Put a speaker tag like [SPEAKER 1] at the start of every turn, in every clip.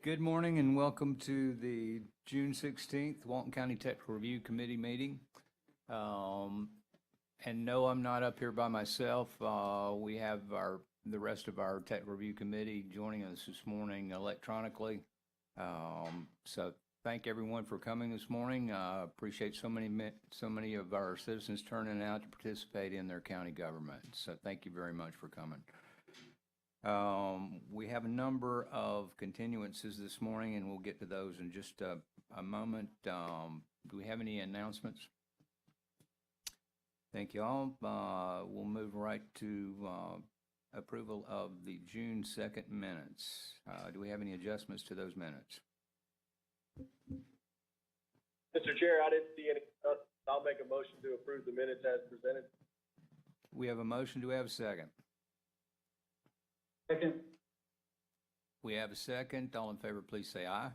[SPEAKER 1] Good morning and welcome to the June 16th Walton County Technical Review Committee meeting. And no, I'm not up here by myself. We have the rest of our Technical Review Committee joining us this morning electronically. So thank everyone for coming this morning. Appreciate so many of our citizens turning out to participate in their county government. So thank you very much for coming. We have a number of continuances this morning, and we'll get to those in just a moment. Do we have any announcements? Thank you all. We'll move right to approval of the June 2nd minutes. Do we have any adjustments to those minutes?
[SPEAKER 2] Mr. Chair, I didn't see any. I'll make a motion to approve the minutes as presented.
[SPEAKER 1] We have a motion. Do we have a second?
[SPEAKER 2] Second.
[SPEAKER 1] We have a second. All in favor, please say aye.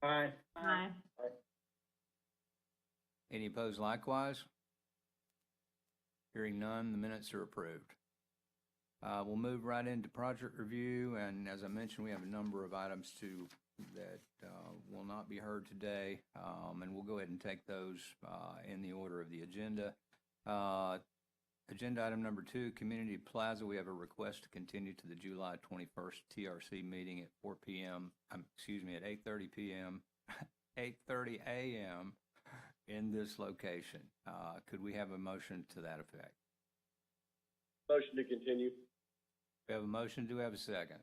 [SPEAKER 2] Aye.
[SPEAKER 3] Aye.
[SPEAKER 1] Any opposed likewise? Hearing none, the minutes are approved. We'll move right into project review, and as I mentioned, we have a number of items that will not be heard today, and we'll go ahead and take those in the order of the agenda. Agenda item number 2, Community Plaza. We have a request to continue to the July 21st TRC meeting at 4 p.m. At 8:30 p.m. 8:30 a.m. in this location. Could we have a motion to that effect?
[SPEAKER 2] Motion to continue.
[SPEAKER 1] We have a motion. Do we have a second?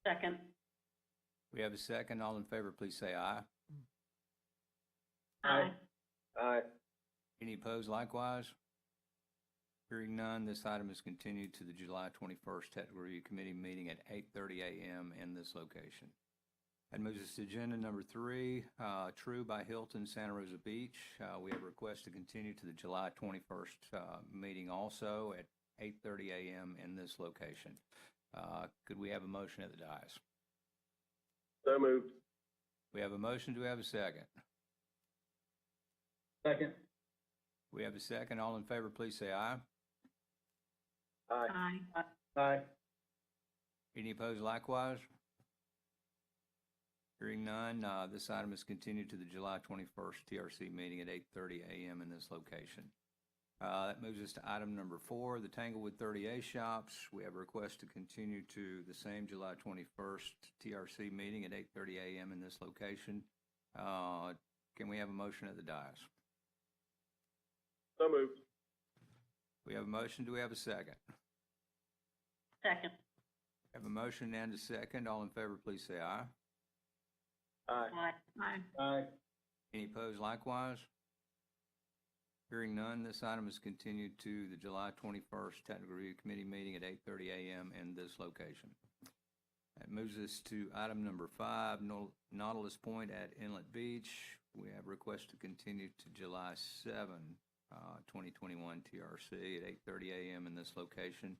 [SPEAKER 3] Second.
[SPEAKER 1] We have a second. All in favor, please say aye.
[SPEAKER 3] Aye.
[SPEAKER 2] Aye.
[SPEAKER 1] Any opposed likewise? Hearing none, this item is continued to the July 21st Technical Review Committee meeting at 8:30 a.m. in this location. That moves us to agenda number 3, True by Hilton, Santa Rosa Beach. We have a request to continue to the July 21st meeting also at 8:30 a.m. in this location. Could we have a motion at the dais?
[SPEAKER 2] So moved.
[SPEAKER 1] We have a motion. Do we have a second?
[SPEAKER 2] Second.
[SPEAKER 1] We have a second. All in favor, please say aye.
[SPEAKER 2] Aye.
[SPEAKER 3] Aye.
[SPEAKER 2] Aye.
[SPEAKER 1] Any opposed likewise? Hearing none, this item is continued to the July 21st TRC meeting at 8:30 a.m. in this location. That moves us to item number 4, the Tanglewood 30A Shops. We have a request to continue to the same July 21st TRC meeting at 8:30 a.m. in this location. Can we have a motion at the dais?
[SPEAKER 2] So moved.
[SPEAKER 1] We have a motion. Do we have a second?
[SPEAKER 3] Second.
[SPEAKER 1] We have a motion and a second. All in favor, please say aye.
[SPEAKER 2] Aye.
[SPEAKER 3] Aye. Aye.
[SPEAKER 2] Aye.
[SPEAKER 1] Any opposed likewise? Hearing none, this item is continued to the July 21st Technical Review Committee meeting at 8:30 a.m. in this location. That moves us to item number 5, Nautilus Point at Inlet Beach. We have a request to continue to July 7, 2021 TRC at 8:30 a.m. in this location.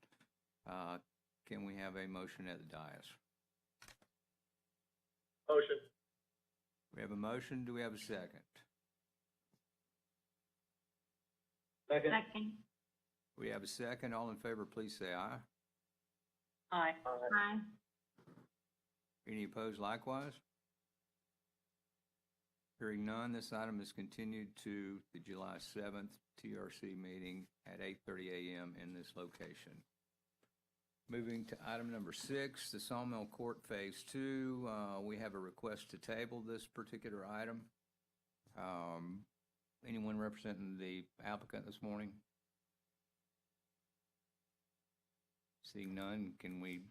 [SPEAKER 1] Can we have a motion at the dais?
[SPEAKER 2] Motion.
[SPEAKER 1] We have a motion. Do we have a second?
[SPEAKER 2] Second.
[SPEAKER 3] Second.
[SPEAKER 1] We have a second. All in favor, please say aye.
[SPEAKER 3] Aye. Aye.
[SPEAKER 1] Any opposed likewise? Hearing none, this item is continued to the July 7th TRC meeting at 8:30 a.m. in this location. Moving to item number 6, the Sawmill Court Phase 2. We have a request to table this particular item. Anyone representing the applicant this morning? Seeing none, can we?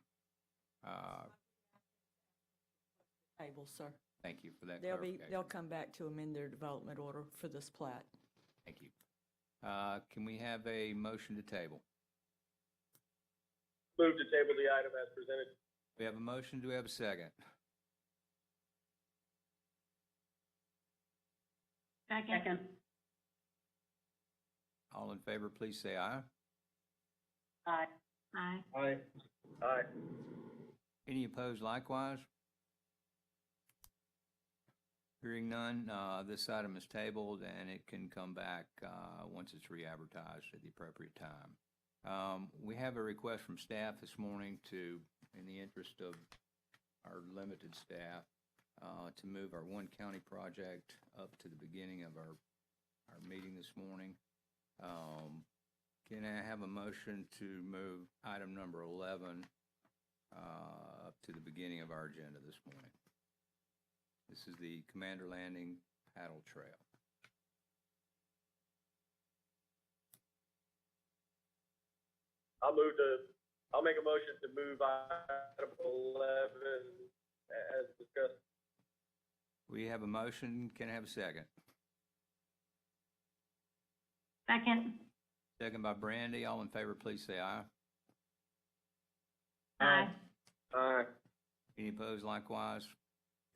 [SPEAKER 4] Table, sir.
[SPEAKER 1] Thank you for that
[SPEAKER 4] They'll
[SPEAKER 1] clarification.
[SPEAKER 4] come back to amend their development order for this plat.
[SPEAKER 1] Thank you. Can we have a motion to table?
[SPEAKER 2] Move to table the item as presented.
[SPEAKER 1] We have a motion. Do we have a second?
[SPEAKER 3] Second.
[SPEAKER 1] All in favor, please say aye.
[SPEAKER 3] Aye. Aye.
[SPEAKER 2] Aye. Aye.
[SPEAKER 1] Any opposed likewise? Hearing none, this item is tabled and it can come back once it's re-advertised at the appropriate time. We have a request from staff this morning to, in the interest of our limited staff to move our one county project up to the beginning of our meeting this morning. Can I have a motion to move item number 11 up to the beginning of our agenda this morning? This is the Commander Landing Paddle Trail.
[SPEAKER 2] I'll make a motion to move item 11 as discussed.
[SPEAKER 1] We have a motion. Can I have a second?
[SPEAKER 3] Second.
[SPEAKER 1] Second by Brandy. All in favor, please say aye.
[SPEAKER 3] Aye.
[SPEAKER 2] Aye.
[SPEAKER 1] Any opposed likewise?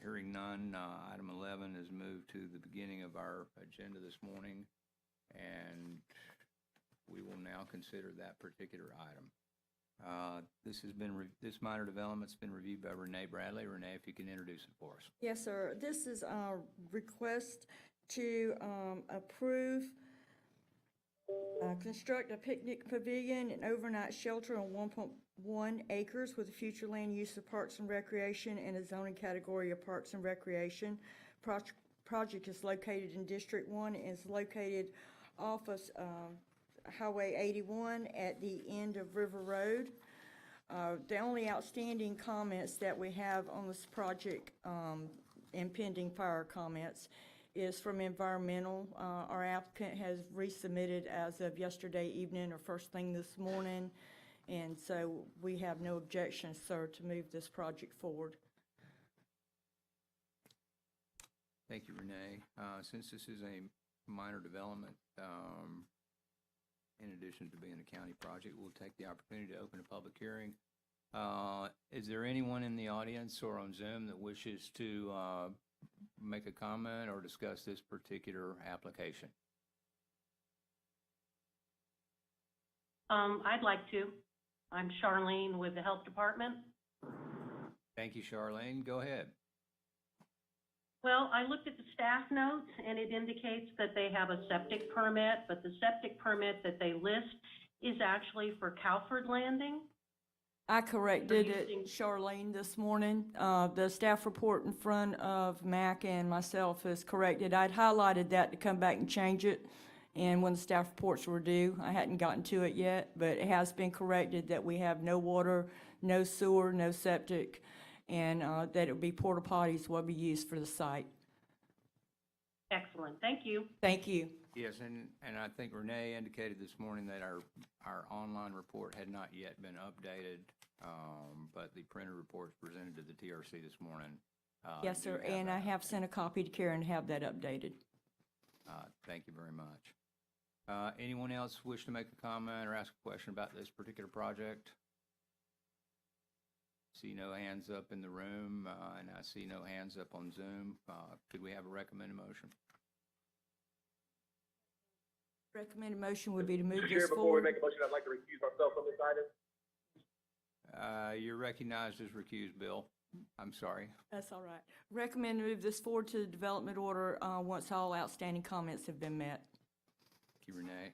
[SPEAKER 1] Hearing none, item 11 is moved to the beginning of our agenda this morning, and we will now consider that particular item. This minor development's been reviewed by Renee Bradley. Renee, if you can introduce it for us.
[SPEAKER 4] Yes, sir. This is our request to approve construct a picnic pavilion and overnight shelter on 1.1 acres with a future land use of Parks and Recreation and a zoning category of Parks and Recreation. Project is located in District 1 and is located off of Highway 81 at the end of River Road. The only outstanding comments that we have on this project, impending fire comments, is from environmental. Our applicant has resubmitted as of yesterday evening or first thing this morning, and so we have no objection, sir, to move this project forward.
[SPEAKER 1] Thank you, Renee. Since this is a minor development, in addition to being a county project, we'll take the opportunity to open a public hearing. Is there anyone in the audience or on Zoom that wishes to make a comment or discuss this particular application?
[SPEAKER 3] I'd like to. I'm Charlene with the Health Department.
[SPEAKER 1] Thank you, Charlene. Go ahead.
[SPEAKER 3] Well, I looked at the staff notes, and it indicates that they have a septic permit, but the septic permit that they list is actually for Cowford Landing.
[SPEAKER 4] I corrected it,
[SPEAKER 3] using-
[SPEAKER 4] Charlene, this morning. The staff report in front of Mac and myself is corrected. I'd highlighted that to come back and change it, and when the staff reports were due, I hadn't gotten to it yet, but it has been corrected that we have no water, no sewer, no septic, and that it would be porta potties will be used for the site.
[SPEAKER 3] Excellent, thank you.
[SPEAKER 4] Thank you.
[SPEAKER 1] Yes, and I think Renee indicated this morning that our online report had not yet been updated, but the printed reports presented to the TRC this morning.
[SPEAKER 4] Yes,
[SPEAKER 1] do
[SPEAKER 4] sir,
[SPEAKER 1] have
[SPEAKER 4] and I
[SPEAKER 1] that.
[SPEAKER 4] have sent a copy to Karen to have that updated.
[SPEAKER 1] Thank you very much. Anyone else wish to make a comment or ask a question about this particular project? See no hands up in the room, and I see no hands up on Zoom. Could we have a recommended motion?
[SPEAKER 4] Recommended motion would be to move
[SPEAKER 2] Mr.
[SPEAKER 4] this
[SPEAKER 2] Chair, before we
[SPEAKER 4] forward.
[SPEAKER 2] make a motion, I'd like to recuse myself from this item.
[SPEAKER 1] You're recognized as recused, Bill. I'm sorry.
[SPEAKER 4] That's all right. Recommend to move this forward to the development order once all outstanding comments have been met.
[SPEAKER 1] Thank you, Renee.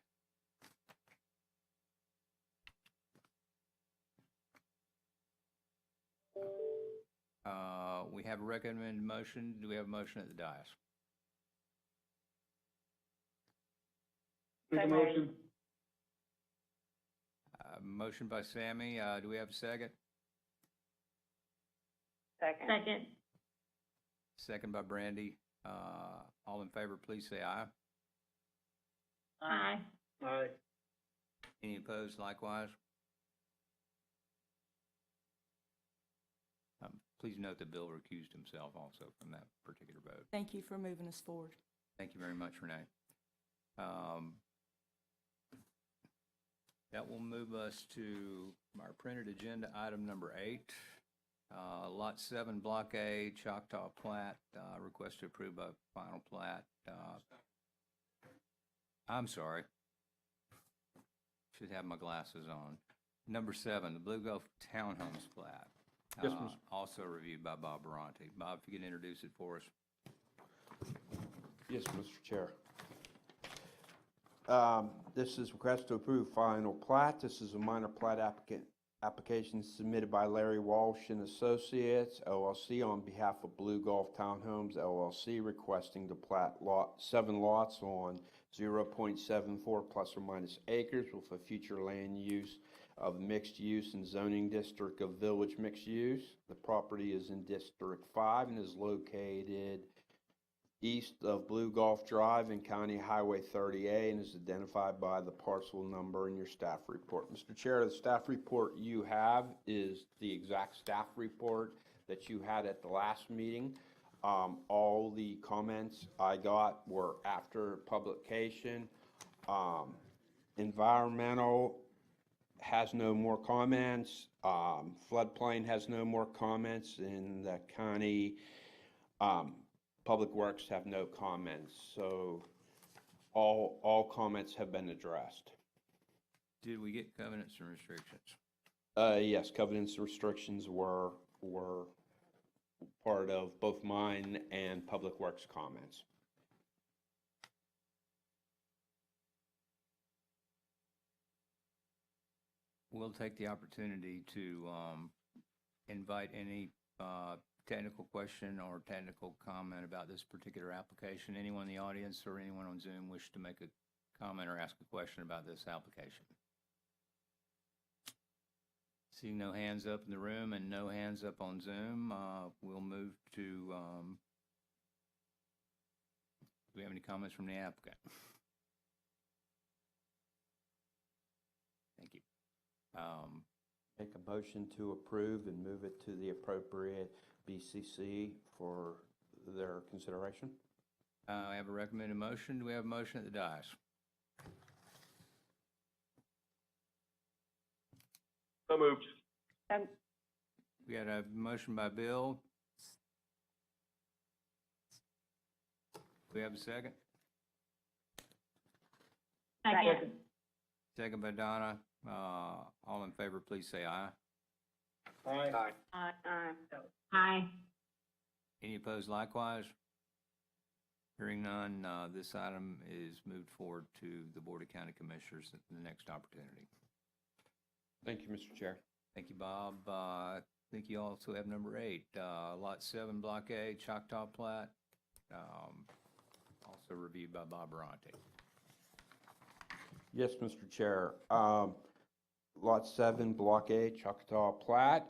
[SPEAKER 1] We have a recommended motion. Do we have a motion at the dais?
[SPEAKER 2] Make a motion.
[SPEAKER 1] Motion by Sammy. Do we have a second?
[SPEAKER 3] Second.
[SPEAKER 1] Second by Brandy. All in favor, please say aye.
[SPEAKER 3] Aye.
[SPEAKER 2] Aye.
[SPEAKER 1] Any opposed likewise? Please note that Bill recused himself also from that particular vote.
[SPEAKER 4] Thank you for moving us forward.
[SPEAKER 1] Thank you very much, Renee. That will move us to our printed agenda, item number 8. Lot 7, Block A, Choctaw Plat, request to approve a final plat. I'm sorry. Should have my glasses on. Number 7, the Blue Gulf Townhomes Plat.
[SPEAKER 2] Yes, Mr.
[SPEAKER 1] Also reviewed by Bob Baronti. Bob, if you can introduce it for us.
[SPEAKER 5] Yes, Mr. Chair. This is request to approve final plat. This is a minor plat Application submitted by Larry Walsh and Associates, LLC, on behalf of Blue Golf Townhomes, LLC, requesting to plat 7 lots on 0.74 plus or minus acres with a future land use of mixed use and zoning district of village mixed use. The property is in District 5 and is located east of Blue Golf Drive and County Highway 30A and is identified by the parcel number in your staff report. Mr. Chair, the staff report you have is the exact staff report that you had at the last meeting. All the comments I got were after publication. Environmental has no more comments. Floodplain has no more comments, and the county Public Works have no comments. So all comments have been addressed.
[SPEAKER 1] Did we get covenants and restrictions?
[SPEAKER 5] Yes, covenants and restrictions were part of both mine and Public Works comments.
[SPEAKER 1] We'll take the opportunity to invite any technical question or technical comment about this particular application. Anyone in the audience or anyone on Zoom wish to make a comment or ask a question about this application? Seeing no hands up in the room and no hands up on Zoom, we'll move to, do we have any comments from the applicant? Thank you.
[SPEAKER 5] Make a motion to approve and move it to the appropriate BCC for their consideration.
[SPEAKER 1] I have a recommended motion. Do we have a motion at the dais?
[SPEAKER 2] So moved.
[SPEAKER 1] We got a motion by Bill. Do we have a second?
[SPEAKER 3] Second.
[SPEAKER 1] Second by Donna. All in favor, please say aye.
[SPEAKER 2] Aye.
[SPEAKER 3] Aye.
[SPEAKER 1] Any opposed likewise? Hearing none, this item is moved forward to the Board of County Commissioners at the next opportunity.
[SPEAKER 5] Thank you, Mr. Chair.
[SPEAKER 1] Thank you, Bob. I think you also have number 8, Lot 7, Block A, Choctaw Plat, also reviewed by Bob Baronti.
[SPEAKER 5] Yes, Mr. Chair. Lot 7, Block A, Choctaw Plat,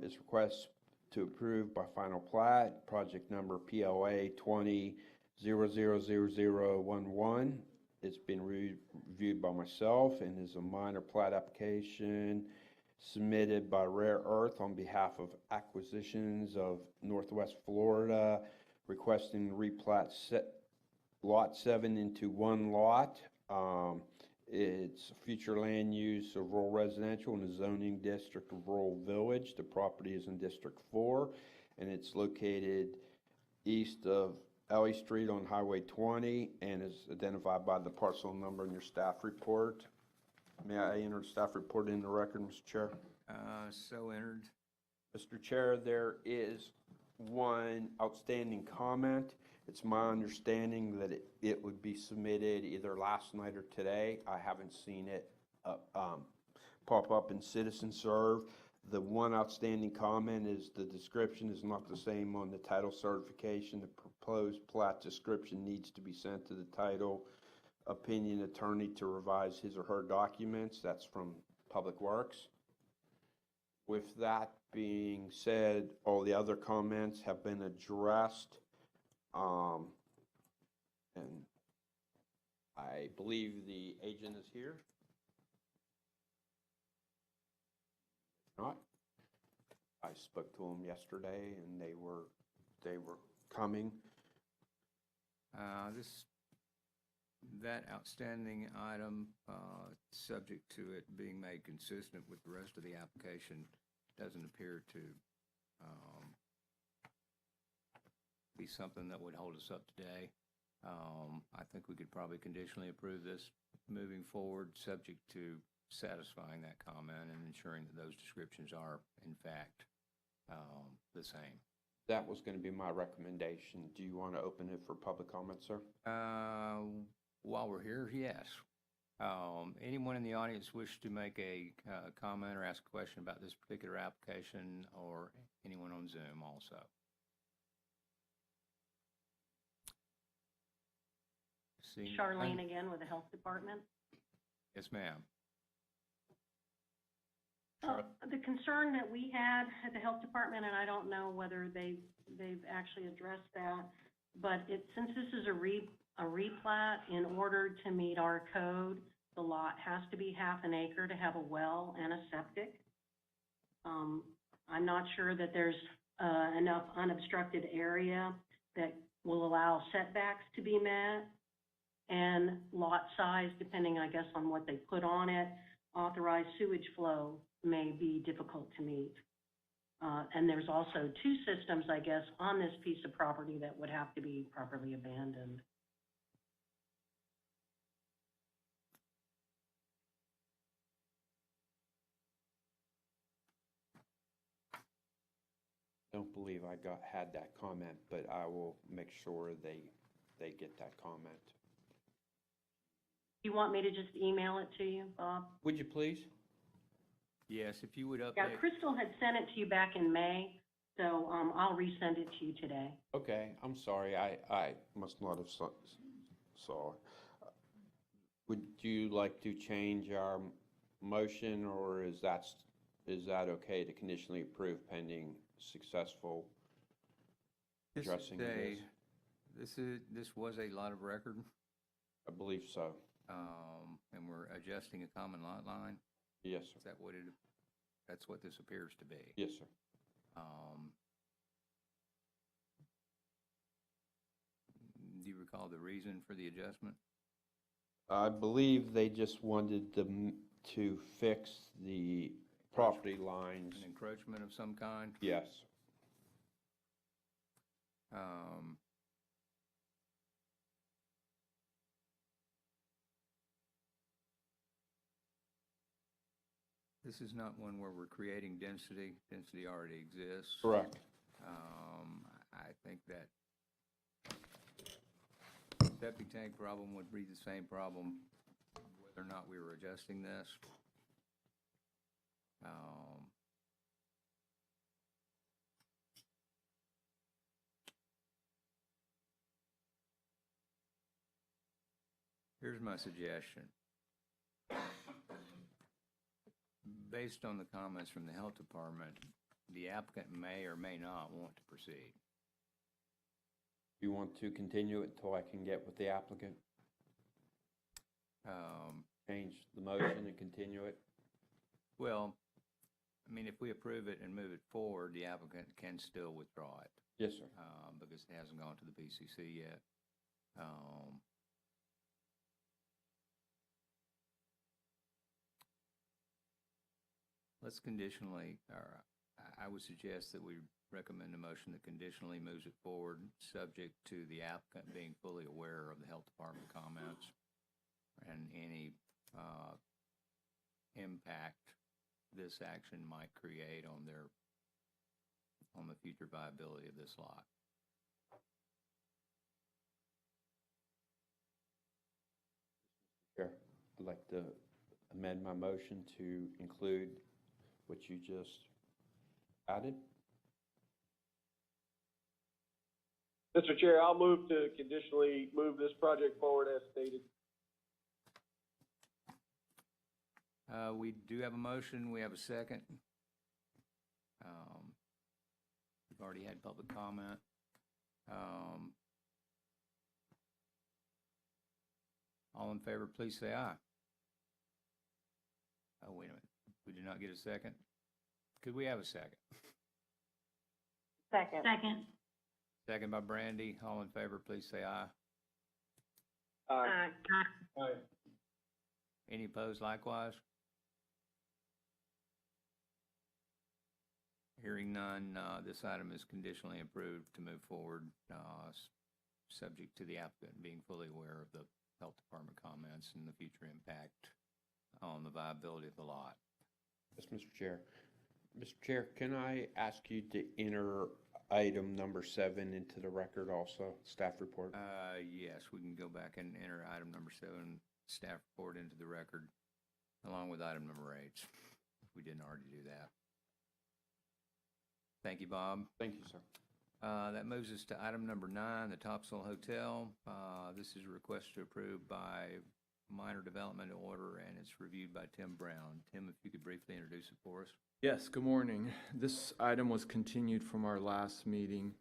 [SPEAKER 5] is request to approve by final plat, project number PLA 20-000011. It's been reviewed by myself and is a minor plat application submitted by Rare Earth on behalf of Acquisitions of Northwest Florida, requesting replat Lot 7 into 1 lot. It's future land use of rural residential in the zoning district of rural village. The property is in District 4, and it's located east of Ellie Street on Highway 20 and is identified by the parcel number in your staff report. May I enter the staff report in the record, Mr. Chair?
[SPEAKER 1] So entered.
[SPEAKER 5] Mr. Chair, there is one outstanding comment. It's my understanding that it would be submitted either last night or today. I haven't seen it pop up in Citizen Serve. The one outstanding comment is the description is not the same on the title certification. The proposed plat description needs to be sent to the title opinion attorney to revise his or her documents. That's from Public Works. With that being said, all the other comments have been addressed. And I believe the agent is here. If not, I spoke to them yesterday and they were coming.
[SPEAKER 1] That outstanding item, subject to it being made consistent with the rest of the application, doesn't appear to be something that would hold us up today. I think we could probably conditionally approve this moving forward, subject to satisfying that comment and ensuring that those descriptions are, in fact, the same.
[SPEAKER 5] That was going to be my recommendation. Do you want to open it for public comment, sir?
[SPEAKER 1] While we're here, yes. Anyone in the audience wish to make a comment or ask a question about this particular application, or anyone on Zoom also? Seeing
[SPEAKER 3] Charlene
[SPEAKER 1] none?
[SPEAKER 3] again with the Health Department.
[SPEAKER 1] Yes, ma'am.
[SPEAKER 3] The concern that we had at the Health Department, and I don't know whether they've actually addressed that, but since this is a replat, in order to meet our code, the lot has to be half an acre to have a well and a septic. I'm not sure that there's enough unobstructed area that will allow setbacks to be met, and lot size, depending, I guess, on what they put on it, authorized sewage flow may be difficult to meet. And there's also 2 systems, I guess, on this piece of property that would have to be properly abandoned.
[SPEAKER 5] Don't believe I had that comment, but I will make sure they get that comment.
[SPEAKER 3] You want me to just email it to you, Bob?
[SPEAKER 5] Would you please?
[SPEAKER 1] Yes, if you would update.
[SPEAKER 3] Yeah, Crystal had sent it to you back in May, so I'll resend it to you today.
[SPEAKER 5] Okay, I'm sorry, I must not have saw it. Would you like to change our motion, or is that okay to conditionally approve pending successful addressing of this?
[SPEAKER 1] This was a lot of record,
[SPEAKER 5] I believe so.
[SPEAKER 1] and we're adjusting a common lot line.
[SPEAKER 5] Yes,
[SPEAKER 1] Is
[SPEAKER 5] sir.
[SPEAKER 1] that's what this appears to be?
[SPEAKER 5] Yes, sir.
[SPEAKER 1] Do you recall the reason for the adjustment?
[SPEAKER 5] I believe they just wanted to fix the property lines.
[SPEAKER 1] An encroachment of some kind?
[SPEAKER 5] Yes.
[SPEAKER 1] This is not one where we're creating density. Density already exists.
[SPEAKER 5] Correct.
[SPEAKER 1] I think that septic tank problem would be the same problem whether or not we were adjusting this. Here's my suggestion. Based on the comments from the health department, the applicant may or may not want to proceed.
[SPEAKER 5] You want to continue it until I can get with the applicant? Change the motion and continue it?
[SPEAKER 1] Well, I mean, if we approve it and move it forward, the applicant can still withdraw it,
[SPEAKER 5] Yes, sir.
[SPEAKER 1] because it hasn't gone to the BCC yet. Let's conditionally, or I would suggest that we recommend a motion that conditionally moves it forward, subject to the applicant being fully aware of the health department comments and any impact this action might create on the future viability of this lot.
[SPEAKER 5] Chair, I'd like to amend my motion to include what you just added.
[SPEAKER 2] Mr. Chair, I'll move to conditionally move this project forward as stated.
[SPEAKER 1] We do have a motion. We have a second. We've already had public comment. All in favor, please say aye. Oh, wait a minute. We did not get a second. Could we have a second?
[SPEAKER 3] Second.
[SPEAKER 1] Second by Brandy. All in favor, please say aye.
[SPEAKER 2] Aye. Aye.
[SPEAKER 1] Any opposed likewise? Hearing none, this item is conditionally approved to move forward, subject to the applicant being fully aware of the health department comments and the future impact on the viability of the lot.
[SPEAKER 5] Yes, Mr. Chair. Mr. Chair, can I ask you to enter item number 7 into the record also, staff report?
[SPEAKER 1] Yes, we can go back and enter item number 7 staff report into the record, along with item number 8, if we didn't already do that. Thank you, Bob.
[SPEAKER 5] Thank you, sir.
[SPEAKER 1] That moves us to item number 9, the Topsail Hotel. This is a request to approve by minor development order, and it's reviewed by Tim Brown. Tim, if you could briefly introduce it for us.
[SPEAKER 6] Yes, good morning. This item was continued from our last meeting.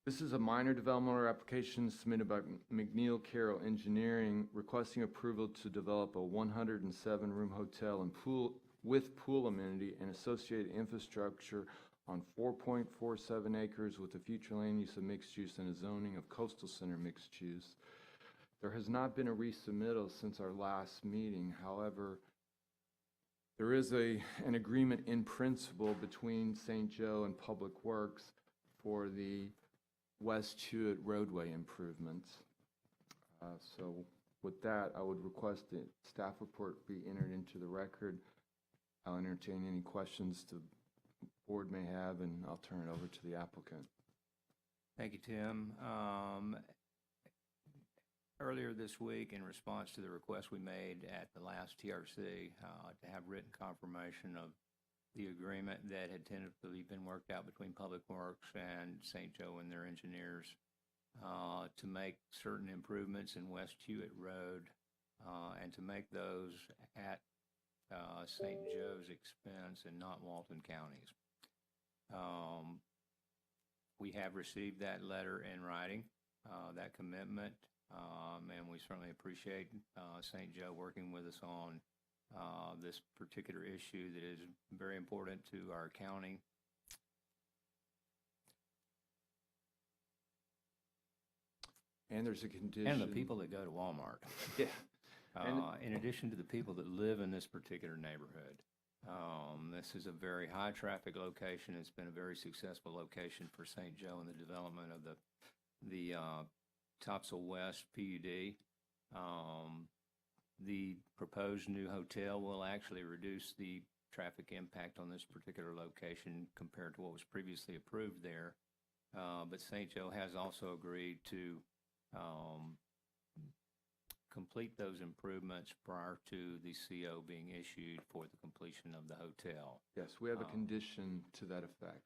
[SPEAKER 6] This is a minor development order application submitted by McNeil Carroll Engineering requesting approval to develop a 107-room hotel and pool with pool amenity and associated infrastructure on 4.47 acres with a future land use of mixed use and a zoning of coastal center mixed use. There has not been a resubmittal since our last meeting. However, there is an agreement in principle between St. Joe and Public Works for the West Hewitt roadway improvements. So with that, I would request that staff report be entered into the record. I'll entertain any questions the board may have, and I'll turn it over to the applicant.
[SPEAKER 1] Thank you, Tim. Earlier this week, in response to the request we made at the last TRC to have written confirmation of the agreement that had tentatively been worked out between Public Works and St. Joe and their engineers to make certain improvements in West Hewitt Road and to make those at St. Joe's expense and not Walton County's. We have received that letter in writing, that commitment, and we certainly appreciate St. Joe working with us on this particular issue that is very important to our county.
[SPEAKER 6] And there's a condition.
[SPEAKER 1] And the people that go to Walmart.
[SPEAKER 6] Yeah.
[SPEAKER 1] In addition to the people that live in this particular neighborhood. This is a very high-traffic location. It's been a very successful location for St. Joe in the development of the Topsail West PUD. The proposed new hotel will actually reduce the traffic impact on this particular location compared to what was previously approved there. But St. Joe has also agreed to complete those improvements prior to the CO being issued for the completion of the hotel.
[SPEAKER 6] Yes, we have a condition to that effect.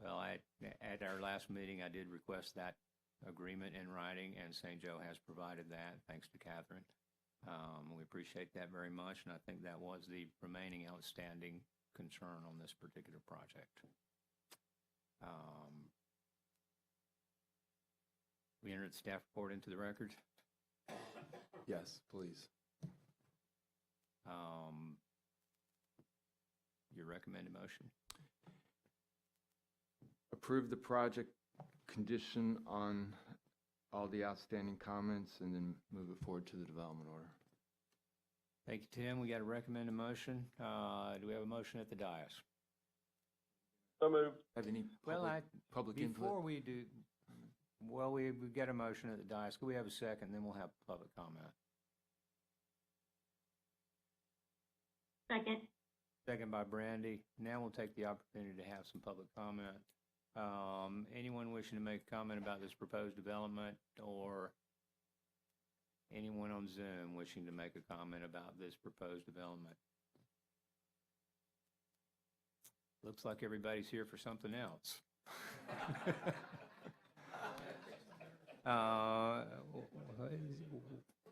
[SPEAKER 1] Well, at our last meeting, I did request that agreement in writing, and St. Joe has provided that, thanks to Catherine. We appreciate that very much, and I think that was the remaining outstanding concern on this particular project. We entered the staff report into the record.
[SPEAKER 6] Yes, please.
[SPEAKER 1] Your recommended motion?
[SPEAKER 6] Approve the project condition on all the outstanding comments and then move it forward to the development order.
[SPEAKER 1] Thank you, Tim. We got a recommended motion. Do we have a motion at the dais?
[SPEAKER 2] So moved.
[SPEAKER 6] Have any public input?
[SPEAKER 1] Before we do, well, we've got a motion at the dais. Could we have a second, then we'll have public comment?
[SPEAKER 3] Second.
[SPEAKER 1] Second by Brandy. Now we'll take the opportunity to have some public comment. Anyone wishing to make a comment about this proposed development, or anyone on Zoom wishing to make a comment about this proposed development? Looks like everybody's here for something else.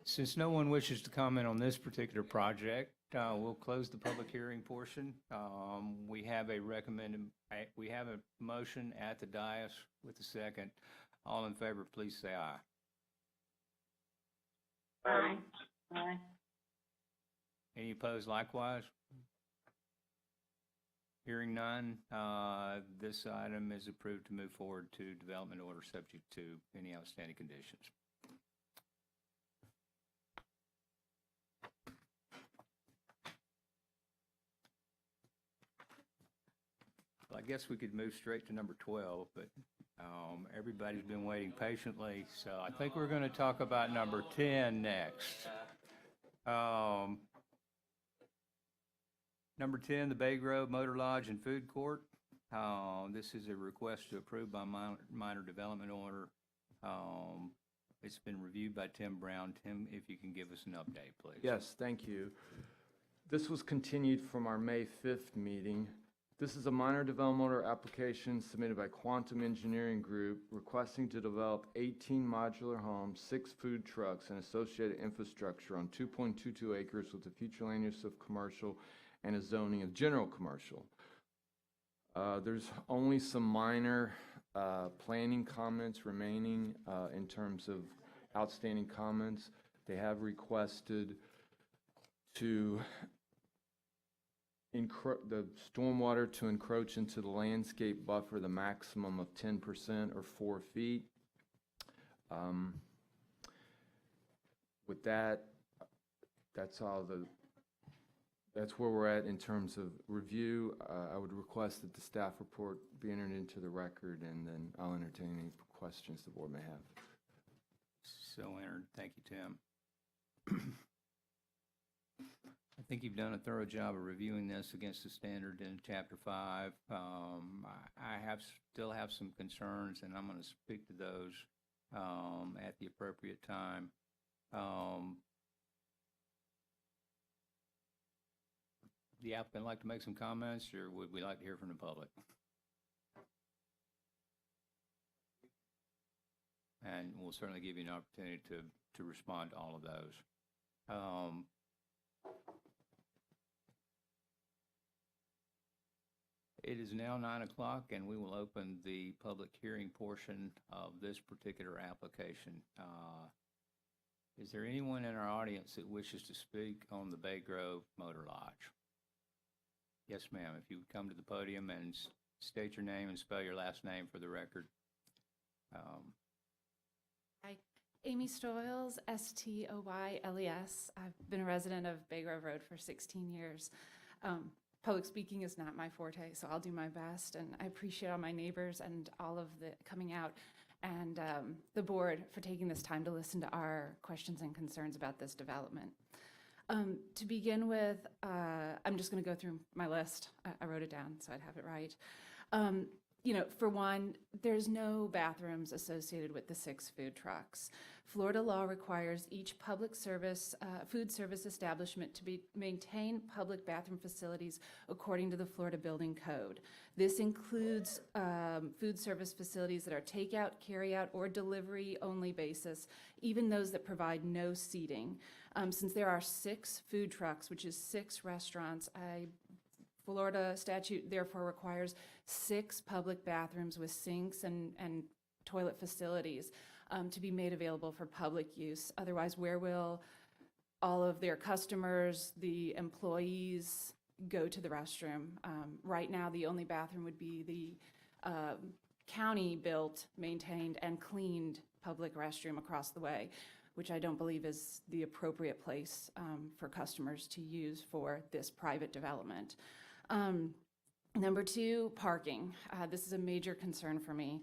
[SPEAKER 1] Since no one wishes to comment on this particular project, we'll close the public hearing portion. We have a motion at the dais with a second. All in favor, please say aye.
[SPEAKER 3] Aye. Aye.
[SPEAKER 1] Any opposed likewise? Hearing none, this item is approved to move forward to development order subject to any outstanding conditions. Well, I guess we could move straight to number 12, but everybody's been waiting patiently, so I think we're going to talk about number 10 next. Number 10, the Bay Grove Motor Lodge and Food Court. This is a request to approve by minor development order It's been reviewed by Tim Brown. Tim, if you can give us an update, please.
[SPEAKER 6] Yes, thank you. This was continued from our May 5th meeting. This is a minor developmental application submitted by Quantum Engineering Group requesting to develop 18 modular homes, 6 food trucks, and associated infrastructure on 2.22 acres with a future land use of commercial and a zoning of general commercial. There's only some minor planning comments remaining in terms of outstanding comments. They have requested to the stormwater to encroach into the landscape buffer the maximum of 10% or 4 feet. With that, that's where we're at in terms of review. I would request that the staff report be entered into the record, and then I'll entertain any questions the board may have.
[SPEAKER 1] So entered. Thank you, Tim. I think you've done a thorough job of reviewing this against the standard in Chapter 5. I still have some concerns, and I'm going to speak to those at the appropriate time. The applicant like to make some comments, or would we like to hear from the public? And we'll certainly give you an opportunity to respond to all of those. It is now 9 o'clock, and we will open the public hearing portion of this particular application. Is there anyone in our audience that wishes to speak on the Bay Grove Motor Lodge? Yes, ma'am. If you would come to the podium and state your name and spell your last name for the record.
[SPEAKER 7] Hi, Amy Stoyles, Stoyles. I've been a resident of Bay Grove Road for 16 years. Public speaking is not my forte, so I'll do my best, and I appreciate all my neighbors and all of the coming out, and the board for taking this time to listen to our questions and concerns about this development. To begin with, I'm just going to go through my list. I wrote it down so I'd have it right. For one, there's no bathrooms associated with the 6 food trucks. Florida law requires each public service, food service establishment to maintain public bathroom facilities according to the Florida Building Code. This includes food service facilities that are takeout, carryout, or delivery-only basis, even those that provide no seating. Since there are 6 food trucks, which is 6 restaurants, Florida statute therefore requires 6 public bathrooms with sinks and toilet facilities to be made available for public use. Otherwise, where will all of their customers, the employees, go to the restroom? Right now, the only bathroom would be the county-built, maintained, and cleaned public restroom across the way, which I don't believe is the appropriate place for customers to use for this private development. Number 2, parking. This is a major concern for me.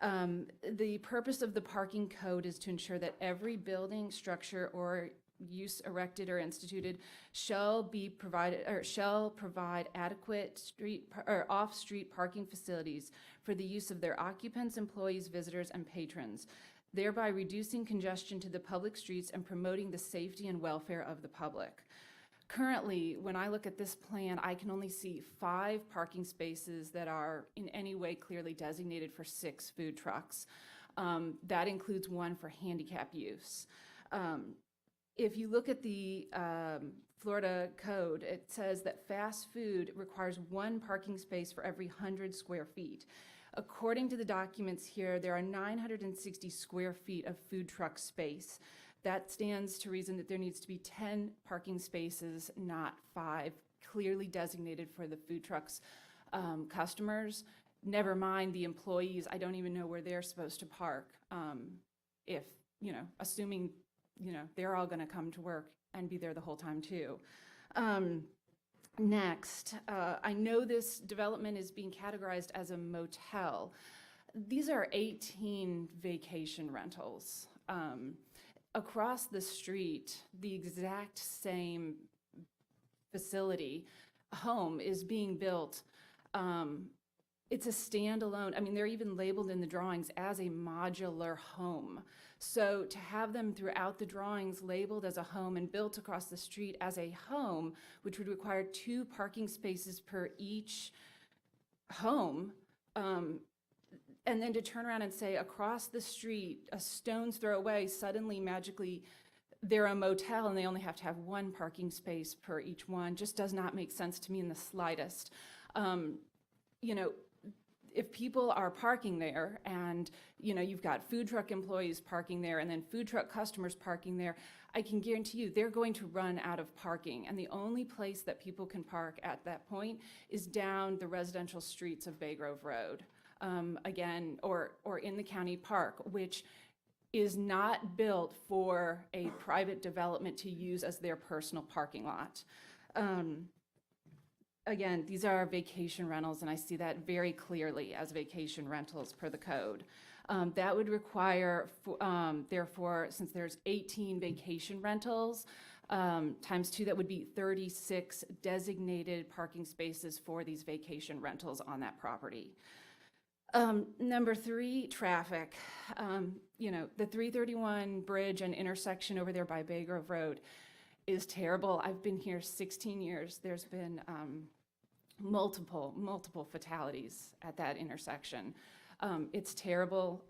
[SPEAKER 7] The purpose of the parking code is to ensure that every building, structure, or use erected or instituted shall provide adequate street or off-street parking facilities for the use of their occupants, employees, visitors, and patrons, thereby reducing congestion to the public streets and promoting the safety and welfare of the public. Currently, when I look at this plan, I can only see 5 parking spaces that are in any way clearly designated for 6 food trucks. That includes 1 for handicap use. If you look at the Florida code, it says that fast food requires 1 parking space for every 100 square feet. According to the documents here, there are 960 square feet of food truck space. That stands to reason that there needs to be 10 parking spaces, not 5, clearly designated for the food trucks customers. Never mind the employees. I don't even know where they're supposed to park if, assuming, they're all going to come to work and be there the whole time too. Next, I know this development is being categorized as a motel. These are 18 vacation rentals. Across the street, the exact same facility, home, is being built it's a standalone, I mean, they're even labeled in the drawings as a modular home. So to have them throughout the drawings labeled as a home and built across the street as a home, which would require 2 parking spaces per each home, and then to turn around and say across the street, a stone's throw away, suddenly magically they're a motel and they only have to have 1 parking space per each one, just does not make sense to me in the slightest. You know, if people are parking there and, you know, you've got food truck employees parking there and then food truck customers parking there, I can guarantee you they're going to run out of parking. And the only place that people can park at that point is down the residential streets of Bay Grove Road, again, or in the county park, which is not built for a private development to use as their personal parking lot. Again, these are vacation rentals, and I see that very clearly as vacation rentals per the code. That would require, therefore, since there's 18 vacation rentals, times 2, that would be 36 designated parking spaces for these vacation rentals on that property. Number 3, traffic. You know, the 331 bridge and intersection over there by Bay Grove Road is terrible. I've been here 16 years. There's been multiple fatalities at that intersection. It's terrible.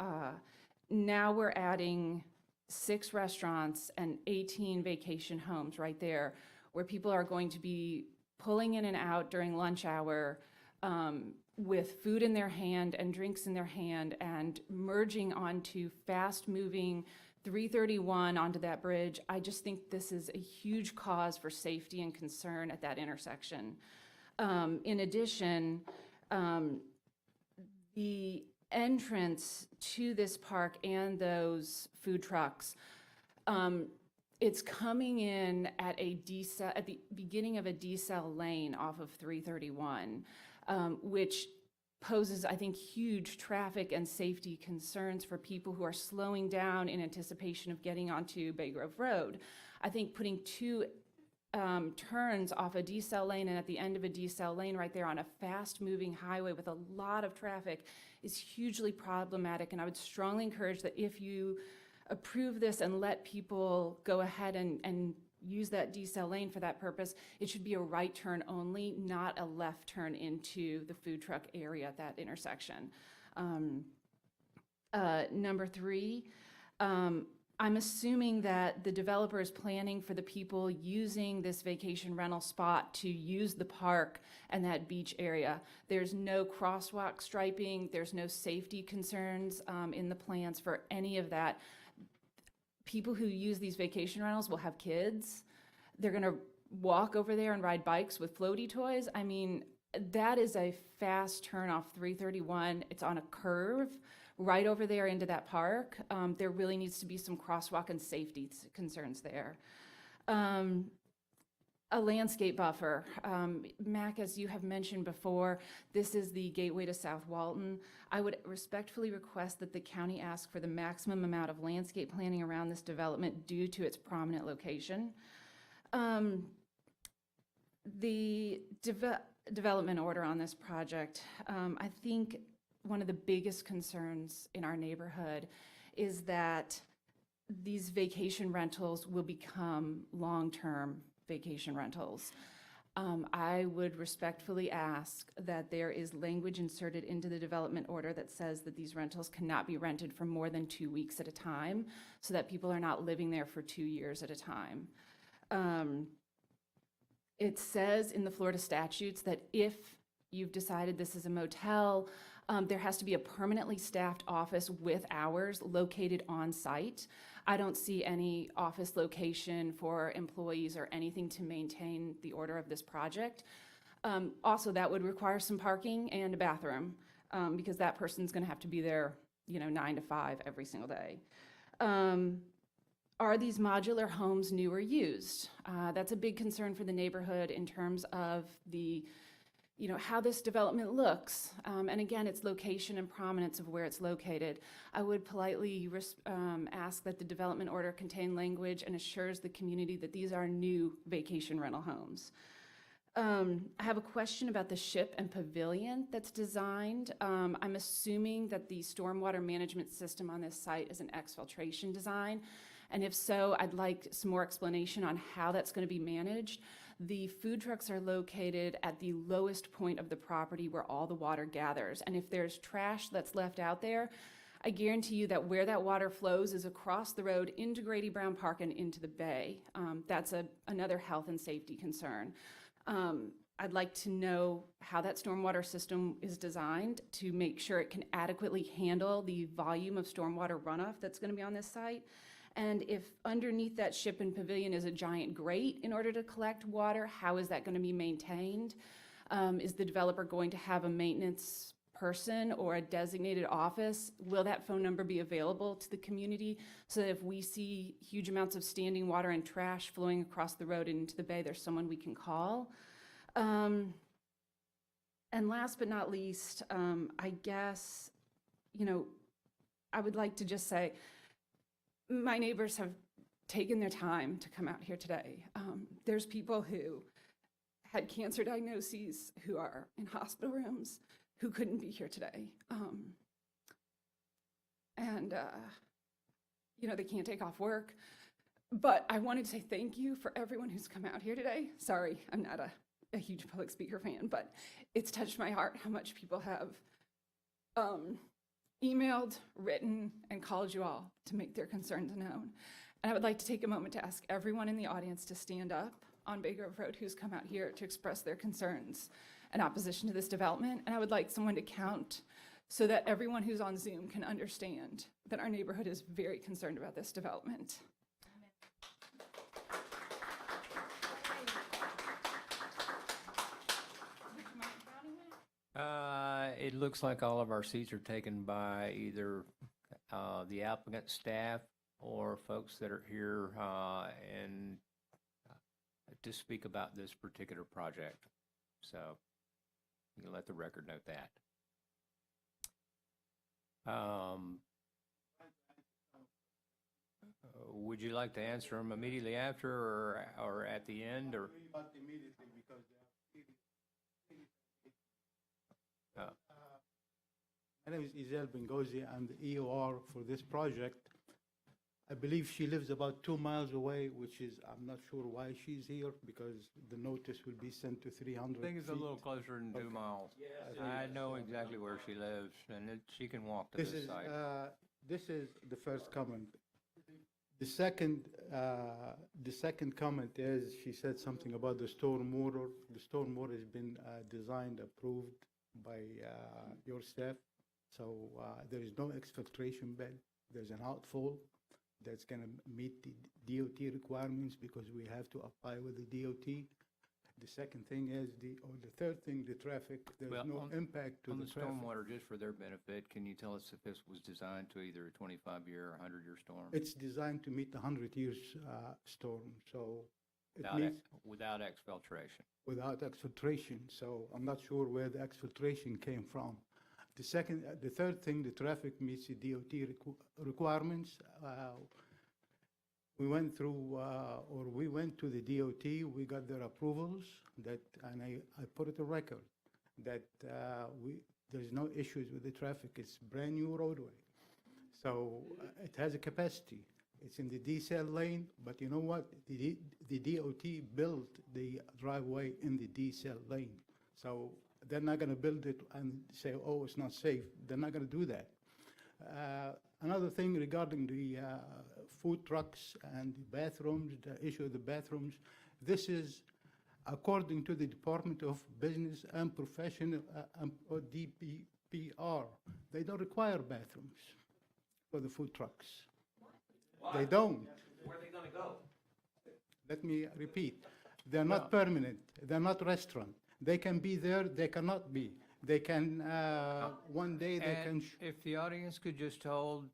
[SPEAKER 7] Now we're adding 6 restaurants and 18 vacation homes right there, where people are going to be pulling in and out during lunch hour with food in their hand and drinks in their hand and merging onto fast-moving 331 onto that bridge. I just think this is a huge cause for safety and concern at that intersection. In addition, the entrance to this park and those food trucks, it's coming in at at the beginning of a decel lane off of 331, which poses, I think, huge traffic and safety concerns for people who are slowing down in anticipation of getting onto Bay Grove Road. I think putting 2 turns off a decel lane and at the end of a decel lane right there on a fast-moving highway with a lot of traffic is hugely problematic, and I would strongly encourage that if you approve this and let people go ahead and use that decel lane for that purpose, it should be a right turn only, not a left turn into the food truck area at that intersection. Number 3, I'm assuming that the developer is planning for the people using this vacation rental spot to use the park and that beach area. There's no crosswalk striping, there's no safety concerns in the plans for any of that. People who use these vacation rentals will have kids. They're gonna walk over there and ride bikes with floaty toys. I mean, that is a fast turn off 331. It's on a curve right over there into that park. There really needs to be some crosswalk and safety concerns there. A landscape buffer. Mac, as you have mentioned before, this is the gateway to South Walton. I would respectfully request that the county ask for the maximum amount of landscape planting around this development due to its prominent location. The development order on this project, I think one of the biggest concerns in our neighborhood is that these vacation rentals will become long-term vacation rentals. I would respectfully ask that there is language inserted into the development order that says that these rentals cannot be rented for more than 2 weeks at a time, so that people are not living there for 2 years at a time. It says in the Florida statutes that if you've decided this is a motel, there has to be a permanently staffed office with hours located on site. I don't see any office location for employees or anything to maintain the order of this project. Also, that would require some parking and a bathroom because that person's gonna have to be there, 9 to 5 every single day. Are these modular homes new or used? That's a big concern for the neighborhood in terms of the how this development looks. And again, its location and prominence of where it's located. I would politely ask that the development order contain language and assures the community that these are new vacation rental homes. I have a question about the ship and pavilion that's designed. I'm assuming that the stormwater management system on this site is an exfiltration design. And if so, I'd like some more explanation on how that's going to be managed. The food trucks are located at the lowest point of the property where all the water gathers. And if there's trash that's left out there, I guarantee you that where that water flows is across the road into Grady Brown Park and into the bay. That's another health and safety concern. I'd like to know how that stormwater system is designed to make sure it can adequately handle the volume of stormwater runoff that's going to be on this site. And if underneath that ship and pavilion is a giant grate in order to collect water, how is that going to be maintained? Is the developer going to have a maintenance person or a designated office? Will that phone number be available to the community so that if we see huge amounts of standing water and trash flowing across the road and into the bay, there's someone we can call? And last but not least, I guess, I would like to just say, my neighbors have taken their time to come out here today. There's people who had cancer diagnoses, who are in hospital rooms, who couldn't be here today. They can't take off work. But I wanted to say thank you for everyone who's come out here today. Sorry, I'm not a huge public speaker fan, but it's touched my heart how much people have emailed, written, and called you all to make their concerns known. And I would like to take a moment to ask everyone in the audience to stand up on Bay Grove Road who's come out here to express their concerns in opposition to this development. And I would like someone to count so that everyone who's on Zoom can understand that our neighborhood is very concerned about this development.
[SPEAKER 1] It looks like all of our seats are taken by either the applicant staff or folks that are here and to speak about this particular project. So you can let the record note that. Would you like to answer them immediately after or at the end? Or?
[SPEAKER 8] Not immediately because my name is Izel Bengozi. I'm the EOR for this project. I believe she lives about 2 miles away, which is, I'm not sure why she's here because the notice will be sent to 300
[SPEAKER 1] I think it's
[SPEAKER 8] feet.
[SPEAKER 1] a little closer than 2 miles. I know exactly where she lives, and she can walk to this site.
[SPEAKER 8] This is the first comment. The second comment is she said something about the stormwater. The stormwater has been designed, approved by your staff. So there is no exfiltration bed. There's an outfall that's going to meet the DOT requirements because we have to apply with the DOT. The second thing is the third thing, the traffic. There's no impact to the traffic.
[SPEAKER 1] On the stormwater, just for their benefit, can you tell us if this was designed to either a 25-year or 100-year storm?
[SPEAKER 8] It's designed to meet the 100 years storm. So
[SPEAKER 1] without exfiltration.
[SPEAKER 8] Without exfiltration. So I'm not sure where the exfiltration came from. The third thing, the traffic meets the DOT requirements. We went to the DOT, we got their approvals and I put it on record that there's no issues with the traffic. It's brand new roadway. So it has a capacity. It's in the decel lane, but you know what? The DOT built the driveway in the decel lane. So they're not going to build it and say, oh, it's not safe. They're not going to do that. Another thing regarding the food trucks and the bathrooms, the issue of the bathrooms, this is according to the Department of Business and Professional, or DPPR. They don't require bathrooms for the food trucks. Why? They don't.
[SPEAKER 9] Where are they going to go?
[SPEAKER 8] Let me repeat. They're not permanent. They're not restaurant. They can be there, they cannot be. They can, one day they can.
[SPEAKER 1] If the audience could just hold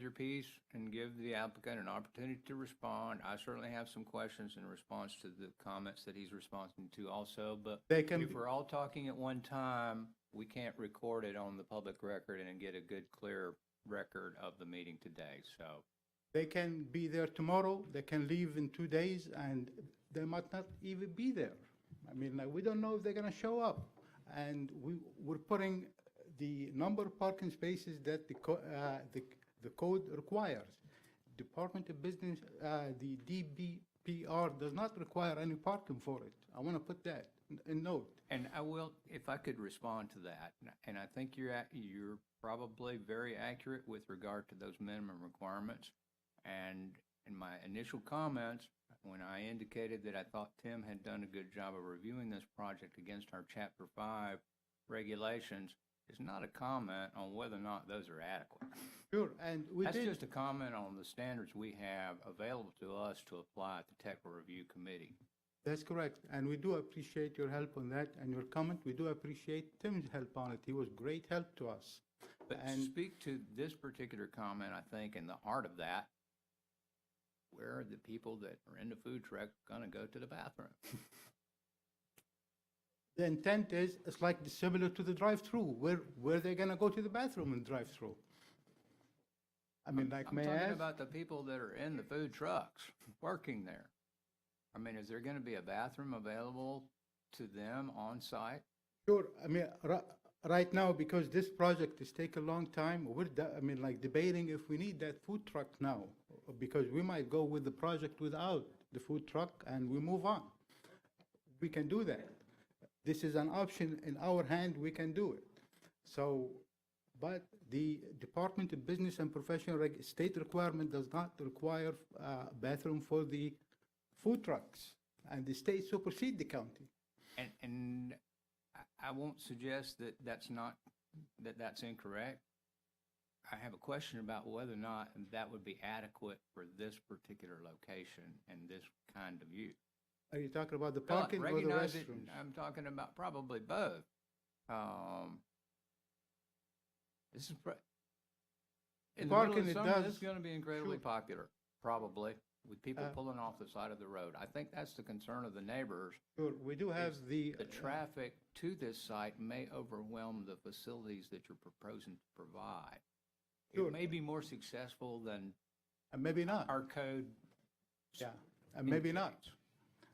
[SPEAKER 1] your peace and give the applicant an opportunity to respond. I certainly have some questions in response to the comments that he's responding to also, but if we're all talking at one time, we can't record it on the public record and get a good, clear record of the meeting today, so.
[SPEAKER 8] They can be there tomorrow, they can leave in 2 days, and they might not even be there. I mean, like, we don't know if they're gonna show up. And we're putting the number of parking spaces that the code requires. Department of Business, the DBPR does not require any parking for it. I want to put that in note.
[SPEAKER 1] And I will, if I could respond to that, and I think you're probably very accurate with regard to those minimum requirements. And in my initial comments, when I indicated that I thought Tim had done a good job of reviewing this project against our Chapter 5 regulations, is not a comment on whether or not those are adequate.
[SPEAKER 8] Sure, and
[SPEAKER 1] That's just a comment on the standards we have available to us to apply at the Technical Review Committee.
[SPEAKER 8] That's correct, and we do appreciate your help on that and your comment. We do appreciate Tim's help on it. He was great help to us.
[SPEAKER 1] But to speak to this particular comment, I think in the heart of that, where are the people that are in the food truck going to go to the bathroom?
[SPEAKER 8] The intent is, it's like similar to the drive-through, where they're gonna go to the bathroom and drive-through. I mean, like,
[SPEAKER 1] I'm
[SPEAKER 8] may I
[SPEAKER 1] talking
[SPEAKER 8] ask?
[SPEAKER 1] about the people that are in the food trucks working there. I mean, is there going to be a bathroom available to them on site?
[SPEAKER 8] Sure, I mean, right now, because this project is take a long time, I mean, like, debating if we need that food truck now, because we might go with the project without the food truck and we move on. We can do that. This is an option in our hand, we can do it. So, but the Department of Business and Professional state requirement does not require bathroom for the food trucks, and the state supersede the county.
[SPEAKER 1] And I won't suggest that that's incorrect. I have a question about whether or not that would be adequate for this particular location and this kind of use.
[SPEAKER 8] Are you talking about the
[SPEAKER 1] Well,
[SPEAKER 8] parking or the
[SPEAKER 1] recognize it,
[SPEAKER 8] restrooms?
[SPEAKER 1] I'm talking about probably both. This is in the middle
[SPEAKER 8] parking,
[SPEAKER 1] of
[SPEAKER 8] it
[SPEAKER 1] summer,
[SPEAKER 8] does-
[SPEAKER 1] this is going to be incredibly
[SPEAKER 8] sure.
[SPEAKER 1] popular, probably, with people
[SPEAKER 8] Uh,
[SPEAKER 1] pulling off the side of the road. I think that's the concern of the neighbors.
[SPEAKER 8] Sure, we do have
[SPEAKER 1] The traffic to this site may overwhelm the facilities that you're proposing to provide.
[SPEAKER 8] Sure.
[SPEAKER 1] It may be more successful than
[SPEAKER 8] maybe not,
[SPEAKER 1] our code
[SPEAKER 8] yeah, and maybe not.
[SPEAKER 1] indicates.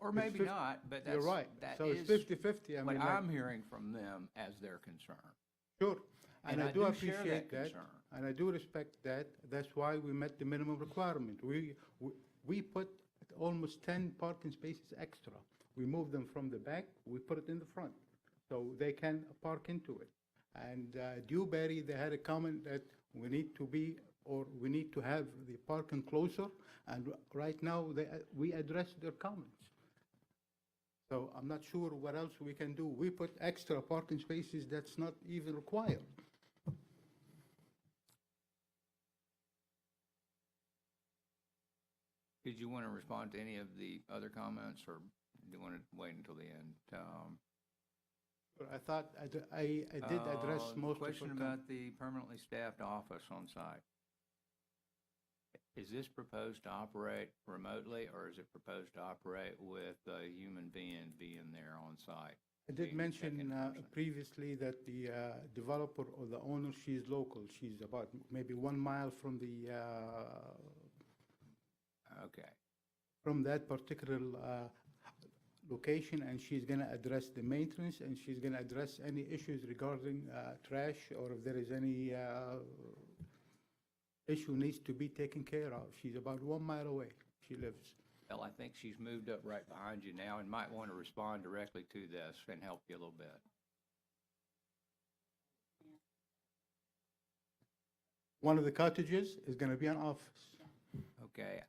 [SPEAKER 1] Or
[SPEAKER 8] It's
[SPEAKER 1] maybe
[SPEAKER 8] 50
[SPEAKER 1] not, but
[SPEAKER 8] You're right,
[SPEAKER 1] that
[SPEAKER 8] so it's
[SPEAKER 1] is
[SPEAKER 8] 50-50, I
[SPEAKER 1] what
[SPEAKER 8] mean, like,
[SPEAKER 1] I'm hearing from them as their concern.
[SPEAKER 8] sure. And I do
[SPEAKER 1] share
[SPEAKER 8] appreciate that,
[SPEAKER 1] concern.
[SPEAKER 8] and I do respect that. That's why we met the minimum requirement. We put almost 10 parking spaces extra. We moved them from the back, we put it in the front, so they can park into it. And Dewberry, they had a comment that we need to have the parking closer, and right now, we addressed their comments. So I'm not sure what else we can do. We put extra parking spaces that's not even required.
[SPEAKER 1] Did you want to respond to any of the other comments, or do you want to wait until the end?
[SPEAKER 8] I thought I did address most of the
[SPEAKER 1] Question about the permanently staffed office on site. Is this proposed to operate remotely, or is it proposed to operate with a human being there on site?
[SPEAKER 8] I did
[SPEAKER 1] being
[SPEAKER 8] mention
[SPEAKER 1] check-in person?
[SPEAKER 8] previously that the developer or the owner, she's local. She's about maybe 1 mile from
[SPEAKER 1] Okay.
[SPEAKER 8] from that particular location, and she's going to address the maintenance, and she's going to address any issues regarding trash, or if there is any issue needs to be taken care of. She's about 1 mile away. She lives.
[SPEAKER 1] Well, I think she's moved up right behind you now and might want to respond directly to this and help you a little bit.
[SPEAKER 8] One of the cottages is going to be an office.
[SPEAKER 1] Okay.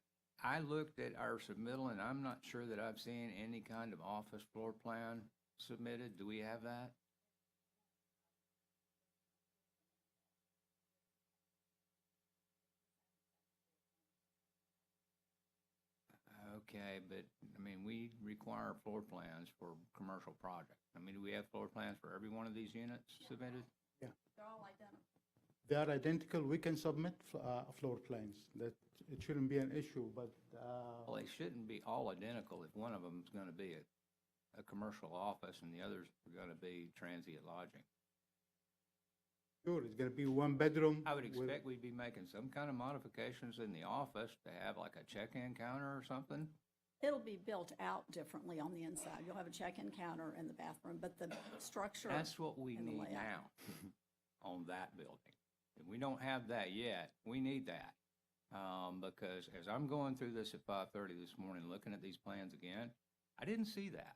[SPEAKER 1] I looked at our submittal, and I'm not sure that I've seen any kind of office floor plan submitted. Do we have that? Okay, but, I mean, we require floor plans for commercial projects. I mean, do we have floor plans for every one of these units submitted?
[SPEAKER 8] They are identical. We can submit floor plans. That it shouldn't be an issue, but
[SPEAKER 1] Well, they shouldn't be all identical if one of them is going to be a commercial office and the others are going to be transient lodging.
[SPEAKER 8] sure, it's going to be 1 bedroom.
[SPEAKER 1] I would
[SPEAKER 8] with-
[SPEAKER 1] expect we'd be making some kind of modifications in the office to have like a check-in counter or something.
[SPEAKER 9] It'll be built out differently on the inside. You'll have a check-in counter in the bathroom, but the structure.
[SPEAKER 1] That's what we
[SPEAKER 9] and the
[SPEAKER 1] need
[SPEAKER 9] layout.
[SPEAKER 1] now on that building. If we don't have that yet, we need that. Because as I'm going through this at 5:30 this morning, looking at these plans again, I didn't see that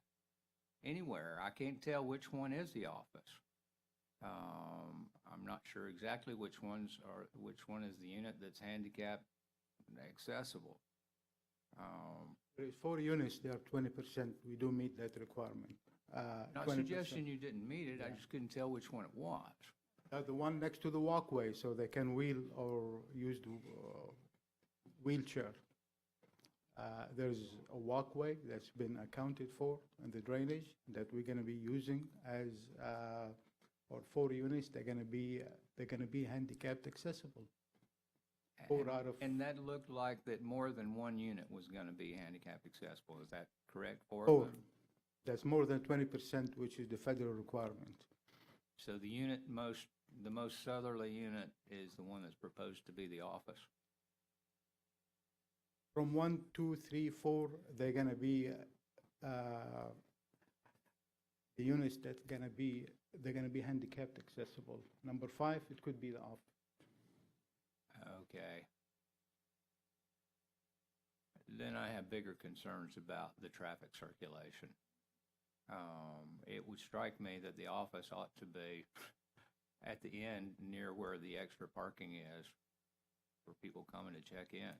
[SPEAKER 1] anywhere. I can't tell which one is the office. I'm not sure exactly which one is the unit that's handicap accessible.
[SPEAKER 8] There's 4 units, they are 20%. We do meet that requirement.
[SPEAKER 1] Not
[SPEAKER 8] 20%.
[SPEAKER 1] suggesting you didn't meet it, I
[SPEAKER 8] Yeah.
[SPEAKER 1] just couldn't tell which one it was.
[SPEAKER 8] The one next to the walkway, so they can wheel or use the wheelchair. There's a walkway that's been accounted for in the drainage that we're gonna be using as, or 4 units, they're gonna be handicapped accessible. 4 out of,
[SPEAKER 1] And that looked like that more than one unit was gonna be handicap accessible, is that correct? 4 of
[SPEAKER 8] 4.
[SPEAKER 1] them?
[SPEAKER 8] That's more than 20%, which is the federal requirement.
[SPEAKER 1] So the most southerly unit is the one that's proposed to be the office.
[SPEAKER 8] From 1, 2, 3, 4, they're gonna be, the units they're gonna be handicapped accessible. Number 5, it could be the office.
[SPEAKER 1] Okay. Then I have bigger concerns about the traffic circulation. It would strike me that the office ought to be at the end near where the extra parking is for people coming to check in.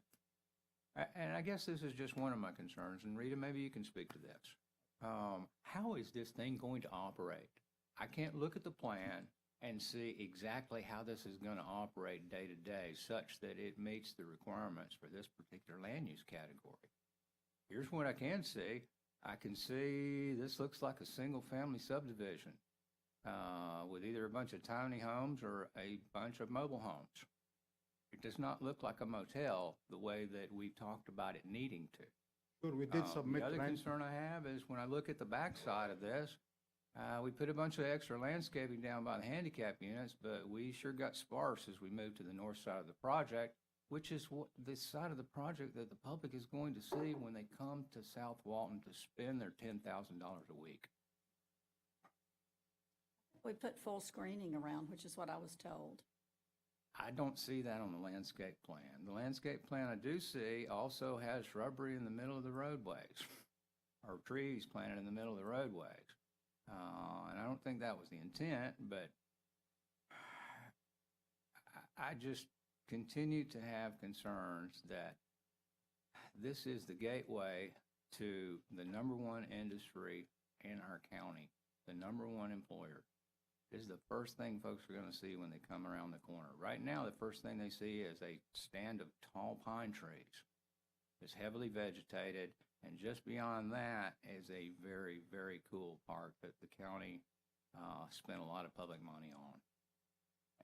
[SPEAKER 1] And I guess this is just one of my concerns, and Rita, maybe you can speak to this. How is this thing going to operate? I can't look at the plan and see exactly how this is going to operate day to day such that it meets the requirements for this particular land use category. Here's what I can see. I can see this looks like a single-family subdivision with either a bunch of tiny homes or a bunch of mobile homes. It does not look like a motel the way that we've talked about it needing to.
[SPEAKER 8] Sure, we did submit.
[SPEAKER 1] The other
[SPEAKER 8] rent-
[SPEAKER 1] concern I have is when I look at the backside of this, we put a bunch of extra landscaping down by the handicap units, but we sure got sparse as we moved to the north side of the project, which is the side of the project that the public is going to see when they come to South Walton to spend their $10,000 a week.
[SPEAKER 9] We put full screening around, which is what I was told.
[SPEAKER 1] I don't see that on the landscape plan. The landscape plan I do see also has shrubbery in the middle of the roadways, or trees planted in the middle of the roadways. And I don't think that was the intent, but I just continue to have concerns that this is the gateway to the #1 industry in our county, the #1 employer. This is the first thing folks are going to see when they come around the corner. Right now, the first thing they see is a stand of tall pine trees. It's heavily vegetated, and just beyond that is a very, very cool park that the county spent a lot of public money on.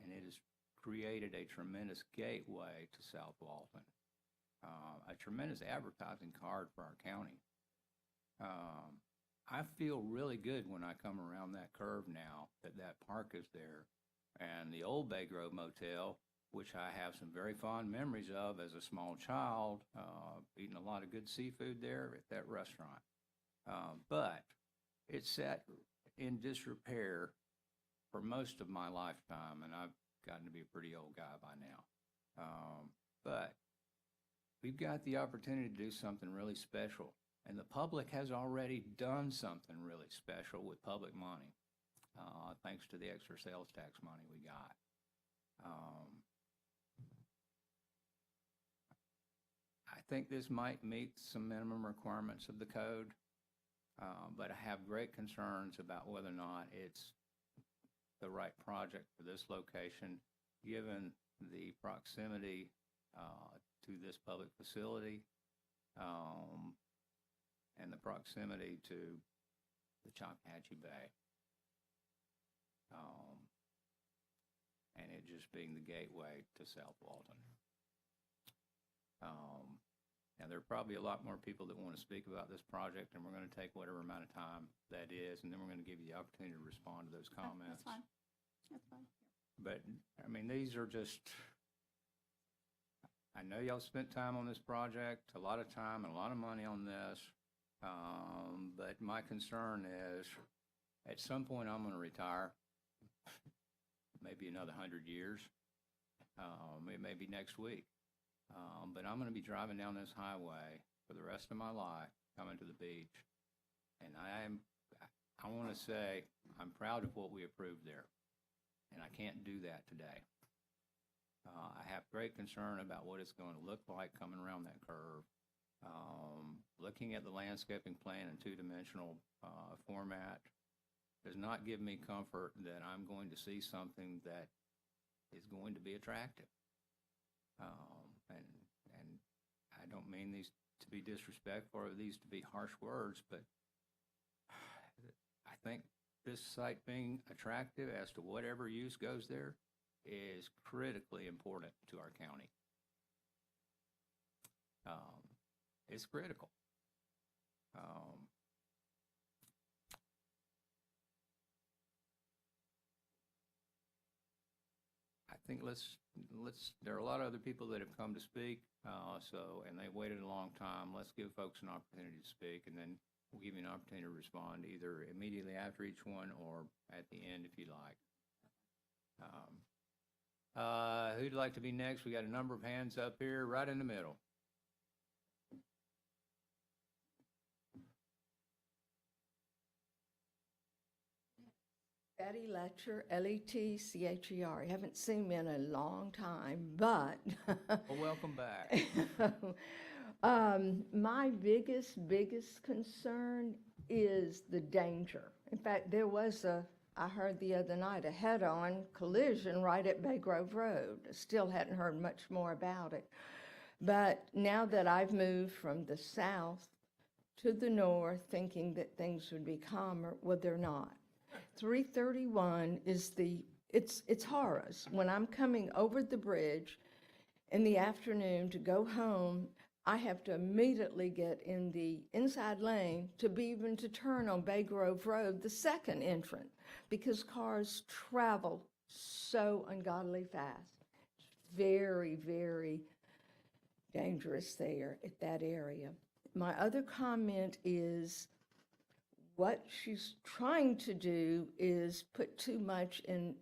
[SPEAKER 1] And it has created a tremendous gateway to South Walton, a tremendous advertising card for our county. I feel really good when I come around that curve now that that park is there. And the old Bay Grove Motel, which I have some very fond memories of as a small child, eating a lot of good seafood there at that restaurant. But it's sat in disrepair for most of my lifetime, and I've gotten to be a pretty old guy by now. But we've got the opportunity to do something really special. And the public has already done something really special with public money, thanks to the extra sales tax money we got. I think this might meet some minimum requirements of the code, but I have great concerns about whether or not it's the right project for this location, given the proximity to this public facility, and the proximity to the Choctaw Bay. And it just being the gateway to South Walton. Now, there are probably a lot more people that want to speak about this project, and we're going to take whatever amount of time that is, and then we're going to give you the opportunity to respond to those comments.
[SPEAKER 9] That's fine. That's fine.
[SPEAKER 1] But, I mean, these are just, I know y'all spent time on this project, a lot of time and a lot of money on this, but my concern is, at some point, I'm gonna retire, maybe another 100 years. It may be next week. But I'm gonna be driving down this highway for the rest of my life, coming to the beach. And I wanna say, I'm proud of what we approved there, and I can't do that today. I have great concern about what it's going to look like coming around that curve. Looking at the landscaping plan in two-dimensional format does not give me comfort that I'm going to see something that is going to be attractive. And I don't mean these to be disrespectful or these to be harsh words, but I think this site being attractive as to whatever use goes there is critically important to our county. It's critical. I think there are a lot of other people that have come to speak, and they waited a long time. Let's give folks an opportunity to speak, and then we'll give you an opportunity to respond either immediately after each one or at the end if you like. Who'd like to be next? We got a number of hands up here, right in the middle.
[SPEAKER 10] Betty Letcher, Letcher. I haven't seen me in a long time, but
[SPEAKER 1] Well, welcome back.
[SPEAKER 10] my biggest concern is the danger. In fact, there was I heard the other night, a head-on collision right at Bay Grove Road. Still hadn't heard much more about it. But now that I've moved from the south to the north, thinking that things would be calmer, well, they're not. 331 is it's horrors. When I'm coming over the bridge in the afternoon to go home, I have to immediately get in the inside lane to be even to turn on Bay Grove Road, the second entrant, because cars travel so ungodly fast. It's very, very dangerous there at that area. My other comment is what she's trying to do is put too much in,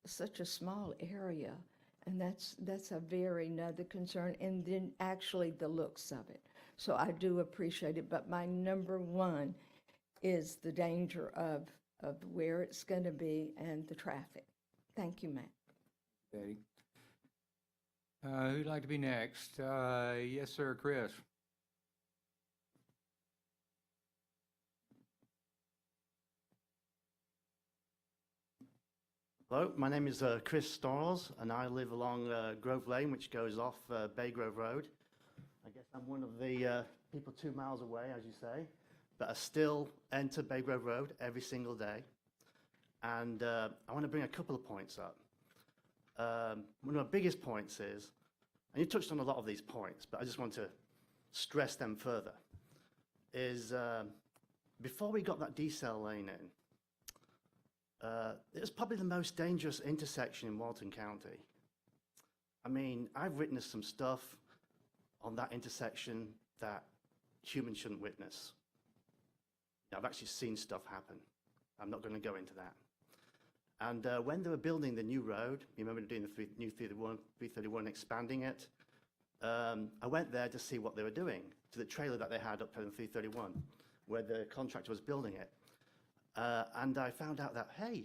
[SPEAKER 10] such a small area. And that's a very another concern, and then actually the looks of it. So I do appreciate it, but my number one is the danger of where it's going to be and the traffic. Thank you, Matt.
[SPEAKER 1] Betty. Who'd like to be next? Yes, sir, Chris.
[SPEAKER 11] Hello, my name is Chris Storles, and I live along Grove Lane, which goes off Bay Grove Road. I guess I'm one of the people 2 miles away, as you say, but I still enter Bay Grove Road every single day. And I want to bring a couple of points up. One of my biggest points is, and you touched on a lot of these points, but I just want to stress them further, is before we got that decel lane in, it was probably the most dangerous intersection in Walton County. I mean, I've witnessed some stuff on that intersection that humans shouldn't witness. I've actually seen stuff happen. I'm not going to go into that. And when they were building the new road, you remember doing the new 331, expanding it, I went there to see what they were doing, to the trailer that they had up on 331, where the contractor was building it. And I found out that, hey,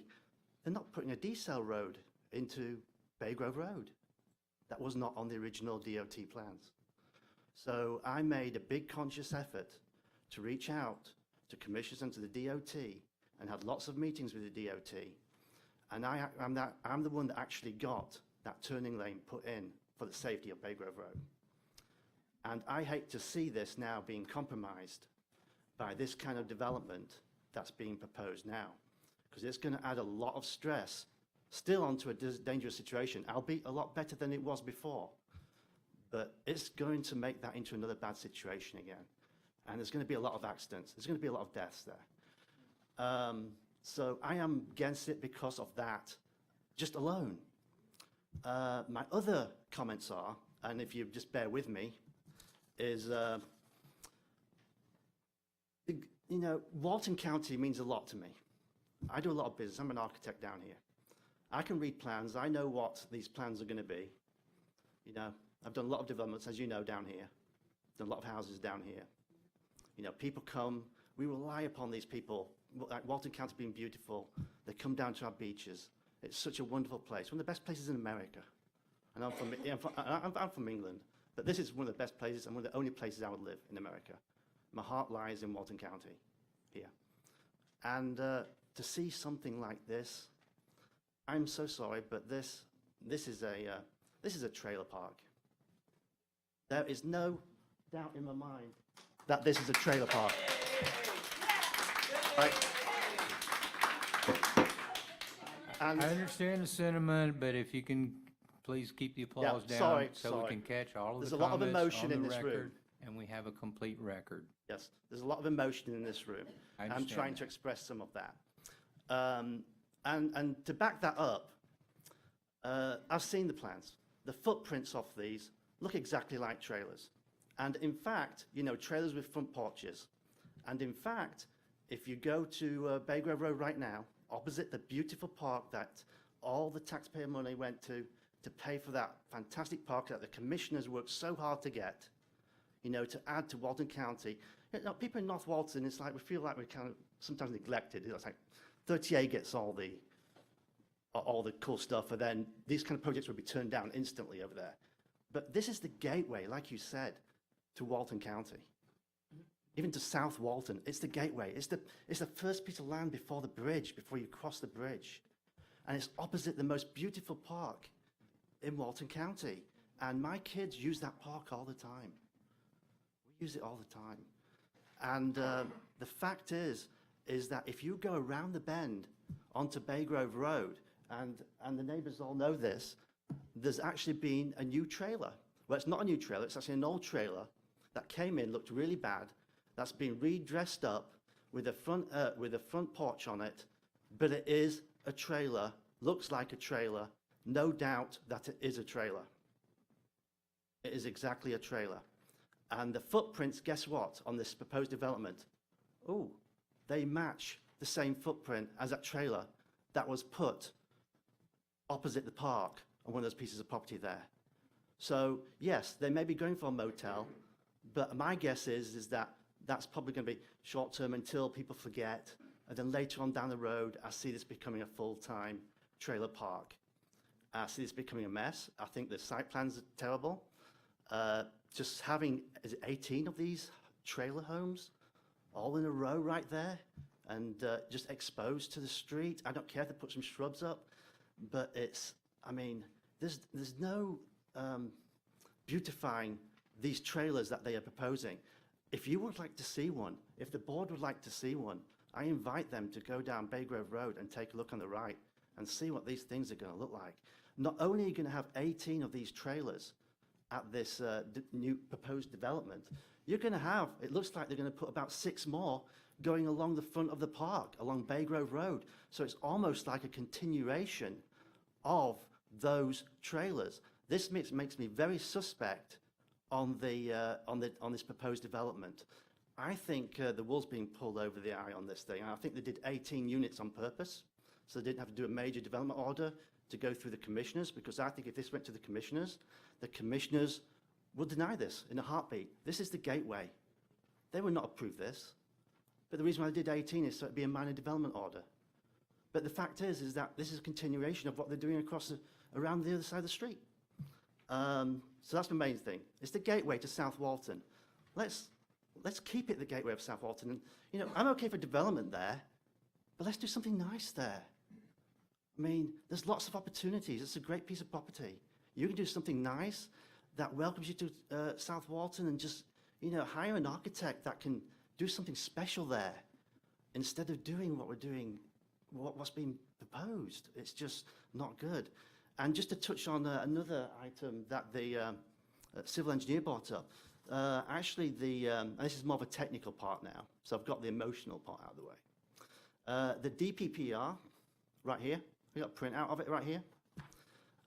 [SPEAKER 11] they're not putting a decel road into Bay Grove Road. That was not on the original DOT plans. So I made a big conscious effort to reach out to commissioners and to the DOT and had lots of meetings with the DOT. And I'm the one that actually got that turning lane put in for the safety of Bay Grove Road. And I hate to see this now being compromised by this kind of development that's being proposed now, because it's going to add a lot of stress still onto a dangerous situation, albeit a lot better than it was before. But it's going to make that into another bad situation again. And there's going to be a lot of accidents. There's going to be a lot of deaths there. So I am against it because of that, just alone. My other comments are, and if you just bear with me, is, you know, Walton County means a lot to me. I do a lot of business. I'm an architect down here. I can read plans. I know what these plans are going to be. You know, I've done a lot of developments, as you know, down here. Done a lot of houses down here. You know, people come. We rely upon these people. Like Walton County being beautiful. They come down to our beaches. It's such a wonderful place. One of the best places in America. And I'm from England. But this is one of the best places and one of the only places I would live in America. My heart lies in Walton County, here. And to see something like this, I'm so sorry, but this is a trailer park. There is no doubt in my mind that this is a trailer park. Right? And
[SPEAKER 1] I understand the sentiment, but if you can please keep the applause down
[SPEAKER 11] sorry.
[SPEAKER 1] we can catch all of
[SPEAKER 11] There's
[SPEAKER 1] the
[SPEAKER 11] a lot of
[SPEAKER 1] comments
[SPEAKER 11] emotion
[SPEAKER 1] on
[SPEAKER 11] in
[SPEAKER 1] the
[SPEAKER 11] this
[SPEAKER 1] record,
[SPEAKER 11] room.
[SPEAKER 1] and we have a complete record.
[SPEAKER 11] yes, there's a lot of emotion in this room.
[SPEAKER 1] I
[SPEAKER 11] I'm
[SPEAKER 1] understand
[SPEAKER 11] trying
[SPEAKER 1] that.
[SPEAKER 11] to express some of that. And to back that up, I've seen the plans. The footprints of these look exactly like trailers. And in fact, you know, trailers with front porches. And in fact, if you go to Bay Grove Road right now, opposite the beautiful park that all the taxpayer money went to pay for that fantastic park that the commissioners worked so hard to get, you know, to add to Walton County. You know, people in North Walton, it's like we feel like we're kind of sometimes neglected. It's like 38 gets all the cool stuff, and then these kind of projects would be turned down instantly over there. But this is the gateway, like you said, to Walton County. Even to South Walton, it's the gateway. It's the first piece of land before the bridge, before you cross the bridge. And it's opposite the most beautiful park in Walton County. And my kids use that park all the time. We use it all the time. And the fact is that if you go around the bend onto Bay Grove Road, and the neighbors all know this, there's actually been a new trailer. Well, it's not a new trailer, it's actually an old trailer that came in, looked really bad, that's been redressed up with a front porch on it, but it is a trailer, looks like a trailer, no doubt that it is a trailer. It is exactly a trailer. And the footprints, guess what, on this proposed development? Oh, they match the same footprint as that trailer that was put opposite the park on one of those pieces of property there. So yes, they may be going for a motel, but my guess is that that's probably going to be short-term until people forget, and then later on down the road, I see this becoming a full-time trailer park. I see this becoming a mess. I think the site plans are terrible. Just having, is it 18 of these trailer homes all in a row right there and just exposed to the street? I don't care if they put some shrubs up, but it's, I mean, there's no beautifying these trailers that they are proposing. If you would like to see one, if the board would like to see one, I invite them to go down Bay Grove Road and take a look on the right and see what these things are going to look like. Not only are you going to have 18 of these trailers at this new proposed development, you're going to have, it looks like they're going to put about 6 more going along the front of the park, along Bay Grove Road. So it's almost like a continuation of those trailers. This makes me very suspect on this proposed development. I think the wool's being pulled over the eye on this thing. I think they did 18 units on purpose, so they didn't have to do a major development order to go through the commissioners, because I think if this went to the commissioners would deny this in a heartbeat. This is the gateway. They would not approve this. But the reason why they did 18 is so it'd be a minor development order. But the fact is that this is a continuation of what they're doing around the other side of the street. So that's the main thing. It's the gateway to South Walton. Let's keep it the gateway of South Walton. And, you know, I'm okay for development there, but let's do something nice there. I mean, there's lots of opportunities. It's a great piece of property. You can do something nice that welcomes you to South Walton, and just, you know, hire an architect that can do something special there instead of doing what we're doing, what's being proposed. It's just not good. And just to touch on another item that the civil engineer brought up, actually and this is more of a technical part now, so I've got the emotional part out of the way. The DPPR, right here, we got a printout of it right here.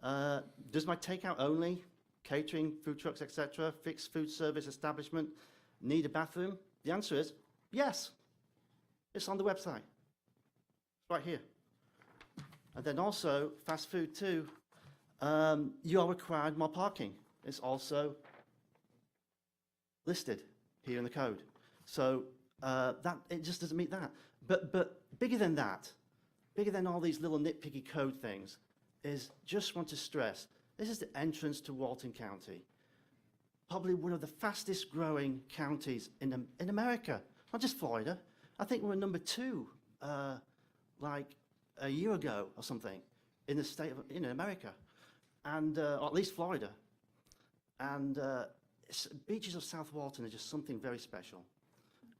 [SPEAKER 11] Does my takeout only, catering, food trucks, etc., fixed food service establishment need a bathroom? The answer is yes. It's on the website. It's right here. And then also, fast food too, you are required more parking. It's also listed here in the code. So that it just doesn't meet that. But bigger than that, bigger than all these little nitpicky code things, is just want to stress, this is the entrance to Walton County. Probably one of the fastest growing counties in America, not just Florida. I think we're number 2, like a year ago or something, in the state of, in America, and, or at least Florida. And beaches of South Walton are just something very special.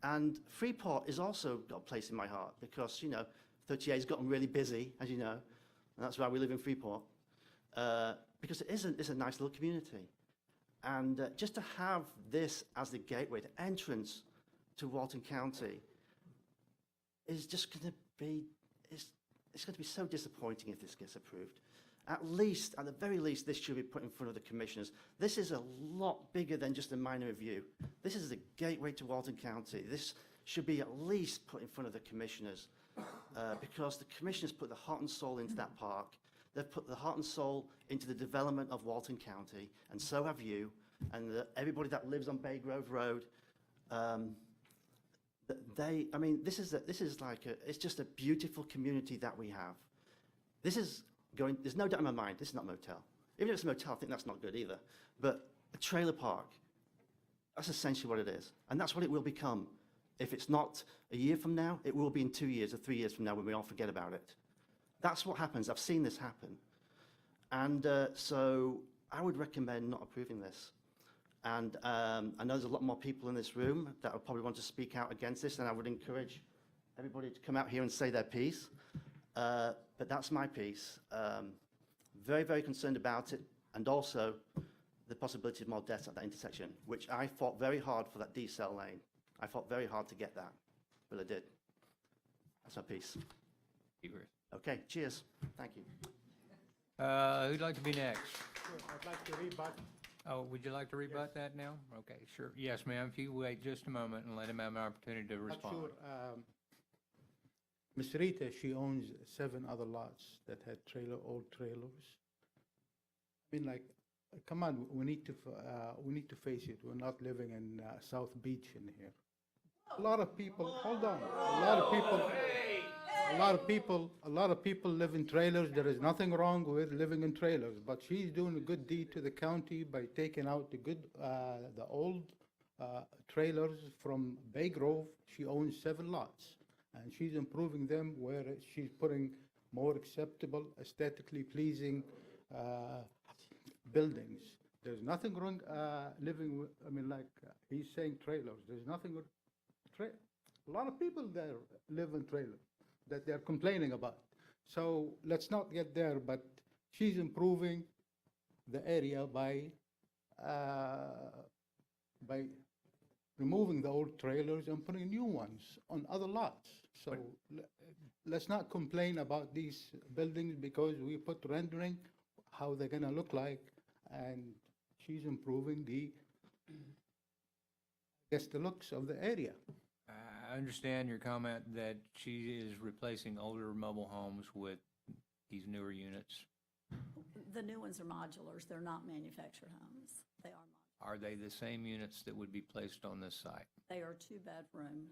[SPEAKER 11] And Freeport is also got a place in my heart because, you know, 38's gotten really busy, as you know, and that's why we live in Freeport, because it's a nice little community. And just to have this as the gateway, the entrance to Walton County, is just going to be, it's going to be so disappointing if this gets approved. At the very least, this should be put in front of the commissioners. This is a lot bigger than just a minor review. This is the gateway to Walton County. This should be at least put in front of the commissioners because the commissioners put the heart and soul into that park. They've put the heart and soul into the development of Walton County, and so have you, and everybody that lives on Bay Grove Road. I mean, this is like it's just a beautiful community that we have. There's no doubt in my mind, this is not a motel. Even if it's a motel, I think that's not good either. But a trailer park, that's essentially what it is. And that's what it will become. If it's not a year from now, it will be in 2 years or 3 years from now when we all forget about it. That's what happens. I've seen this happen. And so I would recommend not approving this. And I know there's a lot more people in this room that would probably want to speak out against this, and I would encourage everybody to come out here and say their piece. But that's my piece. Very, very concerned about it, and also the possibility of more deaths at that intersection, which I fought very hard for that decel lane. I fought very hard to get that, but I did. That's my piece. Okay, cheers. Thank you.
[SPEAKER 1] Who'd like to be next?
[SPEAKER 8] Sure, I'd like to rebut.
[SPEAKER 1] Oh, would you like to rebut that now? Okay, sure. Yes, ma'am. If you wait just a moment and let him have an opportunity to respond.
[SPEAKER 8] Sure. Ms. Rita, she owns 7 other lots that had old trailers. I mean, like, come on, we need to face it. We're not living in South Beach in here. A lot of people, hold on. A lot of people live in trailers. There is nothing wrong with living in trailers, but she's doing a good deed to the county by taking out the old trailers from Bay Grove. She owns 7 lots, and she's improving them where she's putting more acceptable, aesthetically pleasing buildings. There's nothing wrong living with, I mean, like he's saying trailers. There's nothing with a lot of people there live in trailers that they're complaining about. So let's not get there, but she's improving the area by removing the old trailers and putting new ones on other lots. So let's not complain about these buildings because we put rendering how they're gonna look like, and she's improving the looks of the area.
[SPEAKER 1] I understand your comment that she is replacing older mobile homes with these newer units.
[SPEAKER 9] The new ones are modulars. They're not manufactured homes. They are modular.
[SPEAKER 1] Are they the same units that would be placed on this site?
[SPEAKER 9] They are 2-bedroom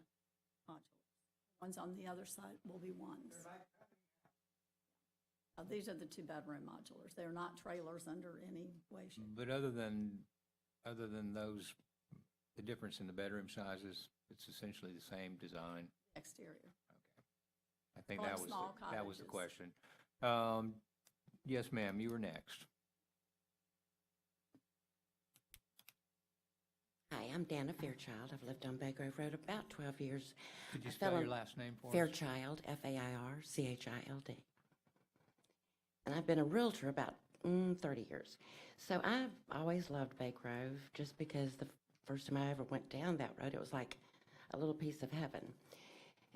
[SPEAKER 9] modulars. Ones on the other side will be ones. These are the 2-bedroom modulars. They're not trailers under any way, shape.
[SPEAKER 1] But other than those, the difference in the bedroom sizes, it's essentially the same design.
[SPEAKER 9] Exterior.
[SPEAKER 1] Okay. I think
[SPEAKER 9] Or
[SPEAKER 1] that was
[SPEAKER 9] small
[SPEAKER 1] the
[SPEAKER 9] cottages.
[SPEAKER 1] question. Yes, ma'am, you were next.
[SPEAKER 12] Hi, I'm Dana Fairchild. I've lived on Bay Grove Road about 12 years.
[SPEAKER 1] Could you
[SPEAKER 12] I
[SPEAKER 1] spell
[SPEAKER 12] fell
[SPEAKER 1] your
[SPEAKER 12] in-
[SPEAKER 1] last name for us?
[SPEAKER 12] Fairchild, Fairchild. And I've been a realtor about 30 years. So I've always loved Bay Grove just because the first time I ever went down that road, it was like a little piece of heaven.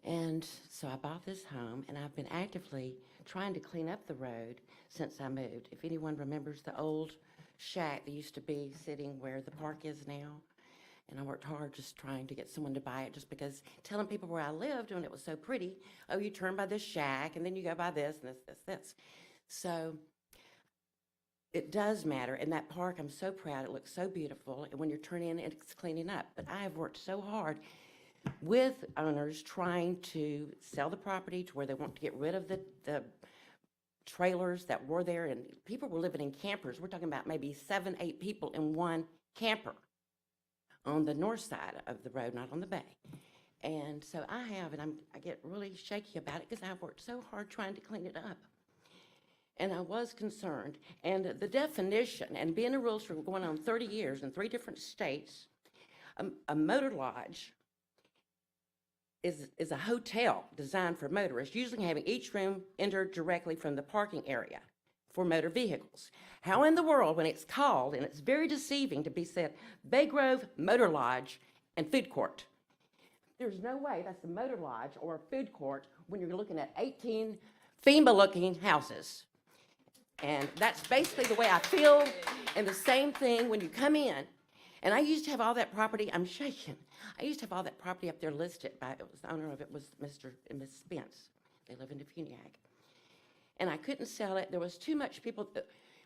[SPEAKER 12] And so I bought this home, and I've been actively trying to clean up the road since I moved. If anyone remembers the old shack that used to be sitting where the park is now, and I worked hard just trying to get someone to buy it, just because telling people where I lived when it was so pretty, oh, you turn by this shack, and then you go by this, and this. So it does matter, and that park, I'm so proud, it looks so beautiful, and when you're turning in, it's cleaning up. But I have worked so hard with owners trying to sell the property to where they want to get rid of the trailers that were there, and people were living in campers. We're talking about maybe 7, 8 people in one camper on the north side of the road, not on the bay. And so I have, and I get really shaky about it because I've worked so hard trying to clean it up. And I was concerned. And the definition, and being a realtor going on 30 years in 3 different states, a motor lodge is a hotel designed for motorists, usually having each room entered directly from the parking area for motor vehicles. How in the world, when it's called, and it's very deceiving to be said, Bay Grove Motor Lodge and Food Court? There's no way that's a motor lodge or a food court when you're looking at 18 FEMA-looking houses. And that's basically the way I feel. And the same thing when you come in. And I used to have all that property, I'm shaking. I used to have all that property up there listed by, it was the owner of it was Mr. and Miss Spence. They live in Defuniak. And I couldn't sell it. There was too much people.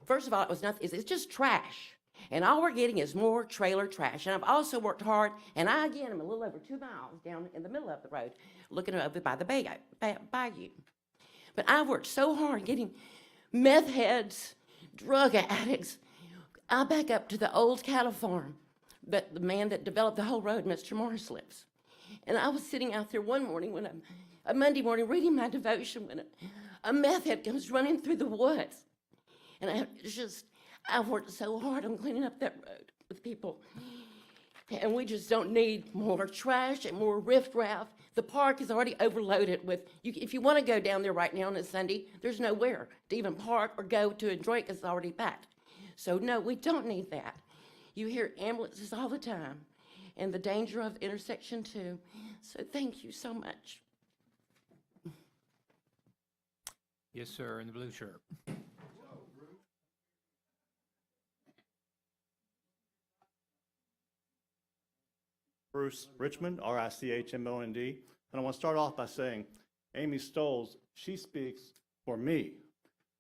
[SPEAKER 12] First of all, it was nothing, it's just trash. And all we're getting is more trailer trash. And I've also worked hard, and I, again, am a little over 2 miles down in the middle of the road, looking over by the bayou. But I've worked so hard getting meth heads, drug addicts. I'll back up to the old cattle farm that the man that developed the whole road, Mr. Morris, lives. And I was sitting out there one morning, when a Monday morning, reading my devotion, when a meth head comes running through the woods. And I've worked so hard on cleaning up that road with people. And we just don't need more trash and more riffraff. The park is already overloaded with, if you want to go down there right now on a Sunday, there's nowhere to even park or go to enjoy it because it's already packed. So no, we don't need that. You hear ambulances all the time and the danger of intersection too. So thank you so much.
[SPEAKER 1] Yes, sir, in the blue shirt.
[SPEAKER 13] Bruce Richmond, R-I-C-H-M-O-N-D. And I want to start off by saying, Amy Stoles, she speaks for me.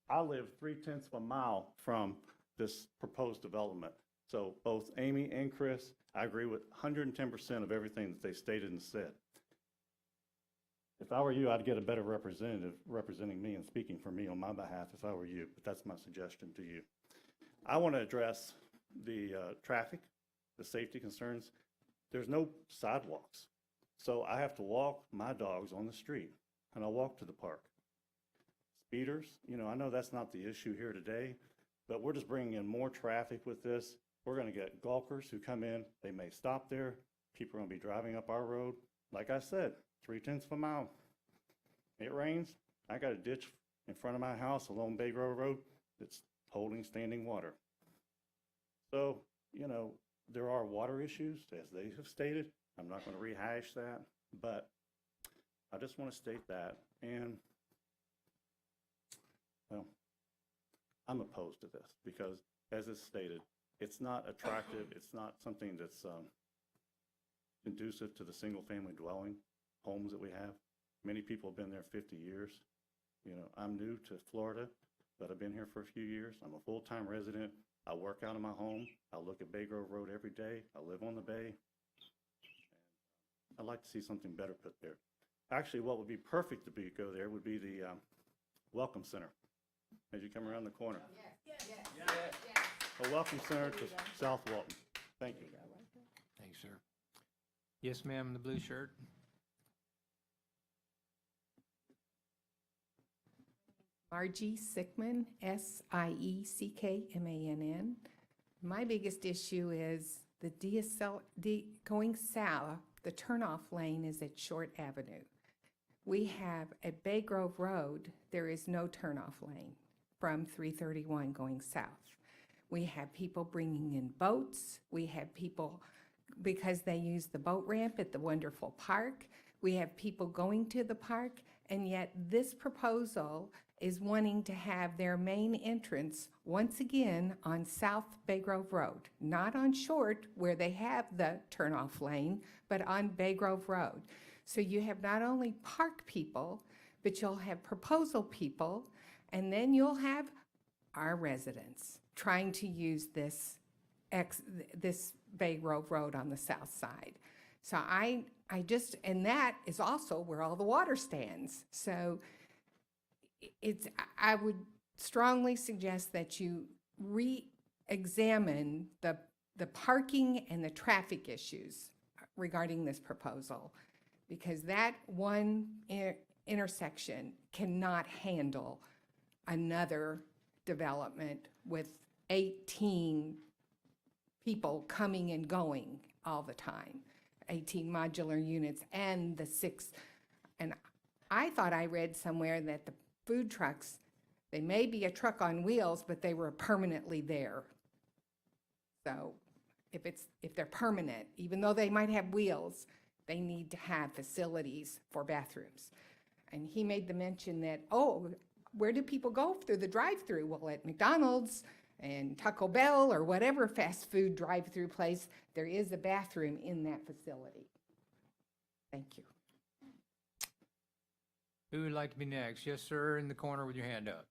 [SPEAKER 13] I live 3/10 of a mile from this proposed development. So both Amy and Chris, I agree with 110% of everything that they stated and said. If I were you, I'd get a better representative representing me and speaking for me on my behalf if I were you, but that's my suggestion to you. I want to address the traffic, the safety concerns. There's no sidewalks. So I have to walk my dogs on the street, and I walk to the park. Speeders, I know that's not the issue here today, but we're just bringing in more traffic with this. We're going to get gawkers who come in. They may stop there. People are going to be driving up our road. Like I said, 3/10 of a mile. It rains. I got a ditch in front of my house along Bay Grove Road that's holding standing water. So, there are water issues, as they have stated. I'm not going to rehash that, but I just want to state that. And, well, I'm opposed to this because, as is stated, it's not attractive. It's not something that's conducive to the single-family dwelling homes that we have. Many people have been there 50 years. I'm new to Florida, but I've been here for a few years. I'm a full-time resident. I work out of my home. I look at Bay Grove Road every day. I live on the bay. I'd like to see something better put there. Actually, what would be perfect to go there would be the Welcome Center as you come around the corner. A Welcome Center to South Walton. Thank you.
[SPEAKER 1] Thanks, sir. Yes, ma'am, in the blue shirt.
[SPEAKER 14] Margie Sickman, S-I-E-C-K-M-A-N-N. My biggest issue is going south, the turnoff lane is at Short Avenue. We have at Bay Grove Road, there is no turnoff lane from 331 going south. We have people bringing in boats. We have people, because they use the boat ramp at the wonderful park, We have people going to the park, and yet this proposal is wanting to have their main entrance once again on South Bay Grove Road, not on Short where they have the turnoff lane, but on Bay Grove Road. So you have not only park people, but you'll have proposal people, and then you'll have our residents trying to use this Bay Grove Road on the south side. So I just, and that is also where all the water stands. So I would strongly suggest that you re-examine the parking and the traffic issues regarding this proposal, because that one intersection cannot handle another development with 18 people coming and going all the time, 18 modular units and the 6. And I thought I read somewhere that the food trucks, they may be a truck on wheels, but they were permanently there. So if they're permanent, even though they might have wheels, they need to have facilities for bathrooms. And he made the mention that, oh, where do people go through the drive-through? Well, at McDonald's and Taco Bell or whatever fast food drive-through place, there is a bathroom in that facility. Thank you.
[SPEAKER 1] Who would like to be next? Yes, sir, in the corner with your hand up.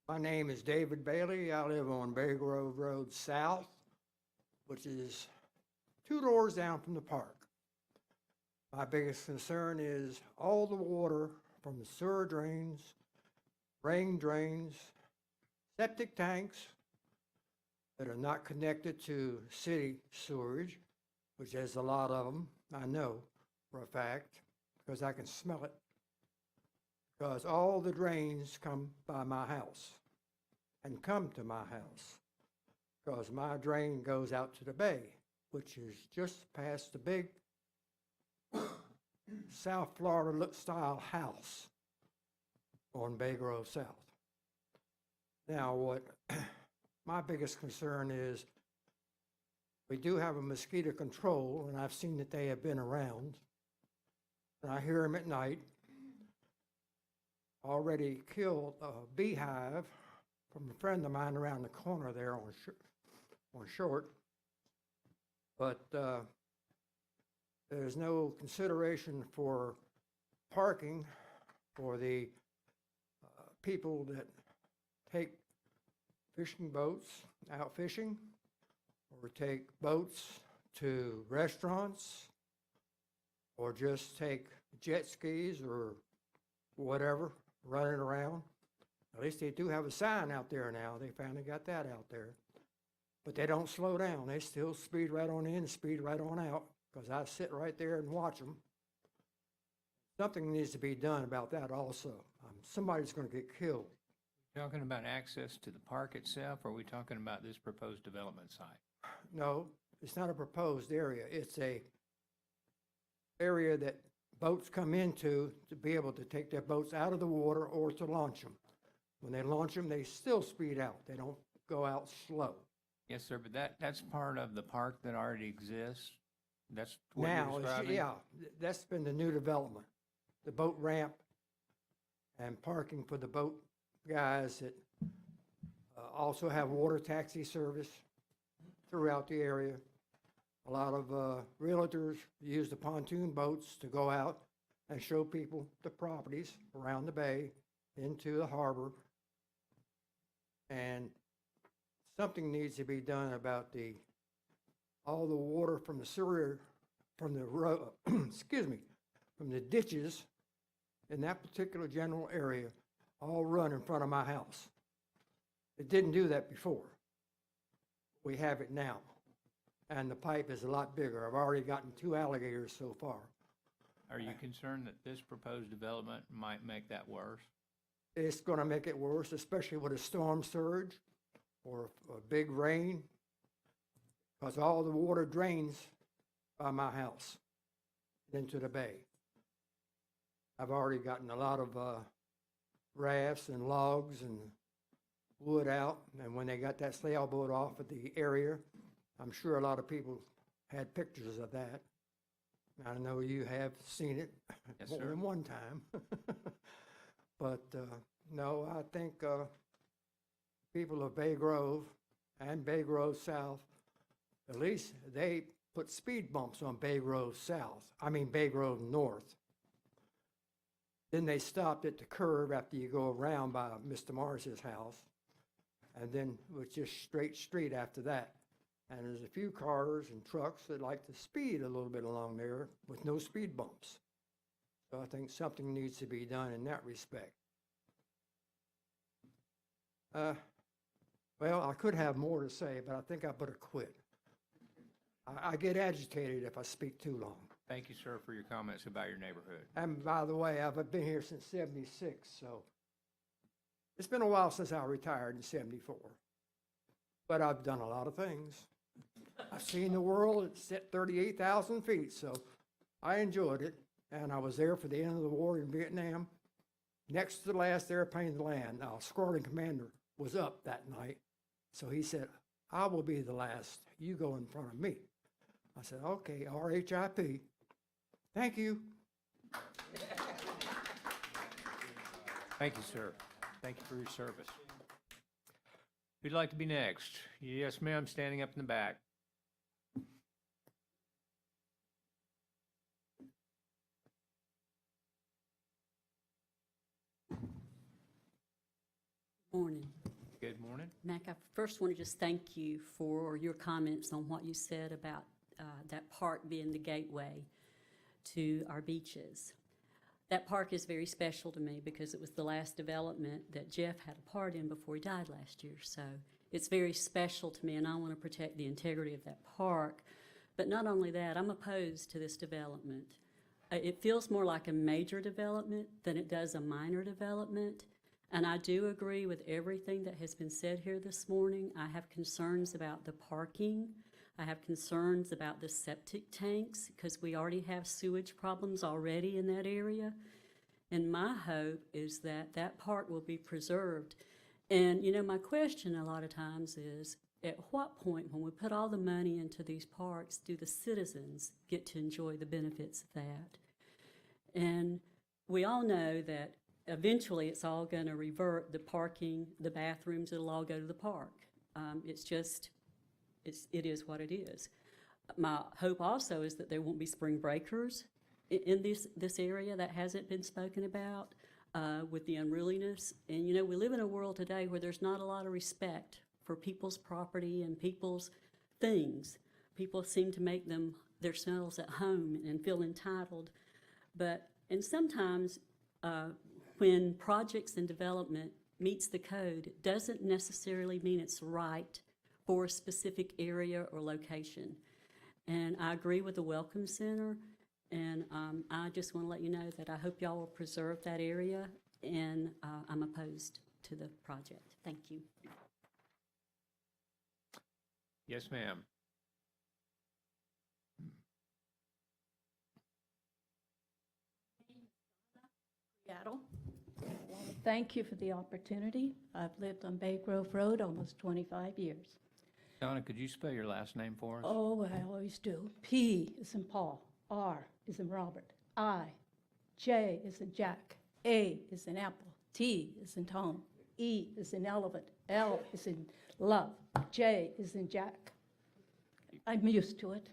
[SPEAKER 15] My name is David Bailey. I live on Bay Grove Road South, which is 2 doors down from the park. My biggest concern is all the water from the sewer drains, rain drains, septic tanks that are not connected to city sewerage, which there's a lot of them, I know for a fact, because I can smell it. Because all the drains come by my house and come to my house, because my drain goes out to the bay, which is just past the big South Florida style house on Bay Grove South. Now, what my biggest concern is, we do have a mosquito control, and I've seen that they have been around, and I hear them at night. Already killed a beehive from a friend of mine around the corner there on Short. But there's no consideration for parking for the people that take fishing boats out fishing, or take boats to restaurants, or just take jet skis or whatever, running around. At least they do have a sign out there now. They finally got that out there. But they don't slow down. They still speed right on in and speed right on out, because I sit right there and watch them. Something needs to be done about that also. Somebody's going to get killed.
[SPEAKER 1] Talking about access to the park itself, or are we talking about this proposed development site?
[SPEAKER 15] No, it's not a proposed area. It's a area that boats come into to be able to take their boats out of the water or to launch them. When they launch them, they still speed out. They don't go out slow.
[SPEAKER 1] Yes, sir, but that's part of the park that already exists? That's what you're
[SPEAKER 15] Now,
[SPEAKER 1] describing?
[SPEAKER 15] yeah, that's been the new development. The boat ramp and parking for the boat guys that also have water taxi service throughout the area. A lot of realtors use the pontoon boats to go out and show people the properties around the bay into the harbor. And something needs to be done about all the water from the sewer, from the road, excuse me, from the ditches in that particular general area, all run in front of my house. It didn't do that before. We have it now. And the pipe is a lot bigger. I've already gotten 2 alligators so far.
[SPEAKER 1] Are you concerned that this proposed development might make that worse?
[SPEAKER 15] It's going to make it worse, especially with a storm surge or a big rain, because all the water drains by my house into the bay. I've already gotten a lot of rafts and logs and wood out, and when they got that sailboat off at the area, I'm sure a lot of people had pictures of that. I know you have seen it
[SPEAKER 1] Yes,
[SPEAKER 15] more
[SPEAKER 1] sir.
[SPEAKER 15] than one time. But no, I think people of Bay Grove and Bay Grove South, at least they put speed bumps on Bay Grove Bay Grove North. Then they stopped at the curve after you go around by Mr. Morris's house, and then it was just straight street after that. And there's a few cars and trucks that like to speed a little bit along there with no speed bumps. So I think something needs to be done in that respect. Well, I could have more to say, but I think I better quit. I get agitated if I speak too long.
[SPEAKER 1] Thank you, sir, for your comments about your neighborhood.
[SPEAKER 15] And by the way, I've been here since '76, so it's been a while since I retired in '74. But I've done a lot of things. I've seen the world at 38,000 feet, so I enjoyed it. And I was there for the end of the war in Vietnam. Next to the last airplane to land, our squadron commander was up that night. So he said, I will be the last. You go in front of me. I said, okay, RHIP. Thank you.
[SPEAKER 1] Thank you, sir. Thank you for your service. Who'd like to be next? Yes, ma'am, standing up in the back.
[SPEAKER 16] Morning.
[SPEAKER 1] Good morning.
[SPEAKER 16] Mac, I first want to just thank you for your comments on what you said about that park being the gateway to our beaches. That park is very special to me because it was the last development that Jeff had a part in before he died last year. So it's very special to me, and I want to protect the integrity of that park. But not only that, I'm opposed to this development. It feels more like a major development than it does a minor development. And I do agree with everything that has been said here this morning. I have concerns about the parking. I have concerns about the septic tanks because we already have sewage problems already in that area. And my hope is that that park will be preserved. And, you know, my question a lot of times is, at what point, when we put all the money into these parks, do the citizens get to enjoy the benefits of that? And we all know that eventually it's all going to revert, the parking, the bathrooms, it'll all go to the park. It is what it is. My hope also is that there won't be spring breakers in this area. That hasn't been spoken about with the unruliness. And, you know, we live in a world today where there's not a lot of respect for people's property and people's things. People seem to make themselves at home and feel entitled. And sometimes when projects and development meets the code, it doesn't necessarily mean it's right for a specific area or location. And I agree with the Welcome Center, and I just want to let you know that I hope y'all will preserve that area, and I'm opposed to the project. Thank you.
[SPEAKER 1] Yes, ma'am.
[SPEAKER 17] Seattle. Thank you for the opportunity. I've lived on Bay Grove Road almost 25 years.
[SPEAKER 1] Donna, could you spell your last name for us?
[SPEAKER 17] Oh, I always do. P is in Paul, R is in Robert, I, J is in Jack, A is in Apple, T is in Tom, E is in elephant, L is in love, J is in Jack. I'm used to it.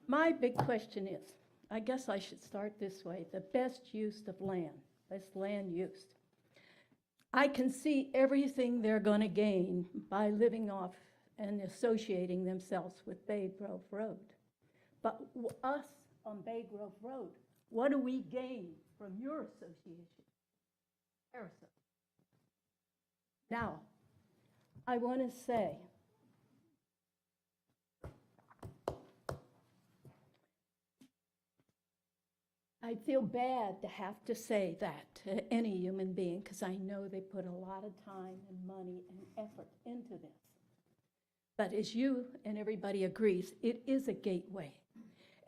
[SPEAKER 17] My big question is, I guess I should start this way, the best use of land, best land use. I can see everything they're going to gain by living off and associating themselves with Bay Grove Road. But us on Bay Grove Road, what do we gain from your association? Harrison. Now, I want to say, I feel bad to have to say that to any human being because I know they put a lot of time and money and effort into this. But as you and everybody agrees, it is a gateway.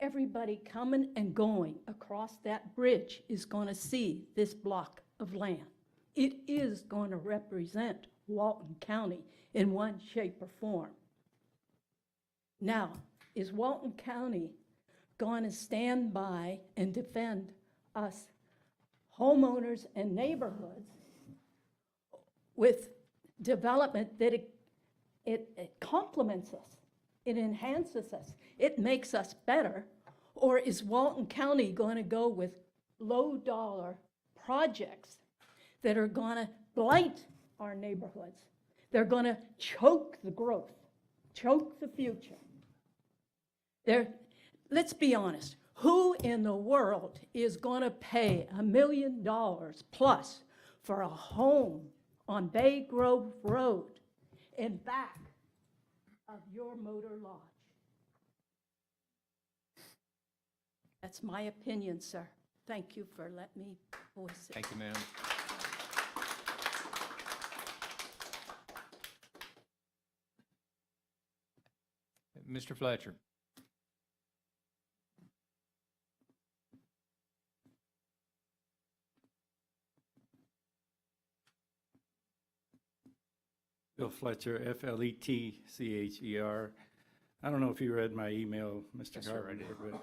[SPEAKER 17] Everybody coming and going across that bridge is going to see this block of land. It is going to represent Walton County in one shape or form. Now, is Walton County going to stand by and defend us homeowners and neighborhoods with development that it complements us, it enhances us, it makes us better? Or is Walton County going to go with low-dollar projects that are going to blight our neighborhoods? They're going to choke the growth, choke the future. Let's be honest. Who in the world is going to pay $1 million plus for a home on Bay Grove Road in back of your motor lodge? That's my opinion, sir. Thank you for letting me voice it.
[SPEAKER 1] Thank you, ma'am. Mr. Fletcher.
[SPEAKER 18] Bill Fletcher, Fletcher. I don't know if you read my email, Mr.
[SPEAKER 1] Yes, sir, I
[SPEAKER 18] Carpenter,
[SPEAKER 1] did.
[SPEAKER 18] but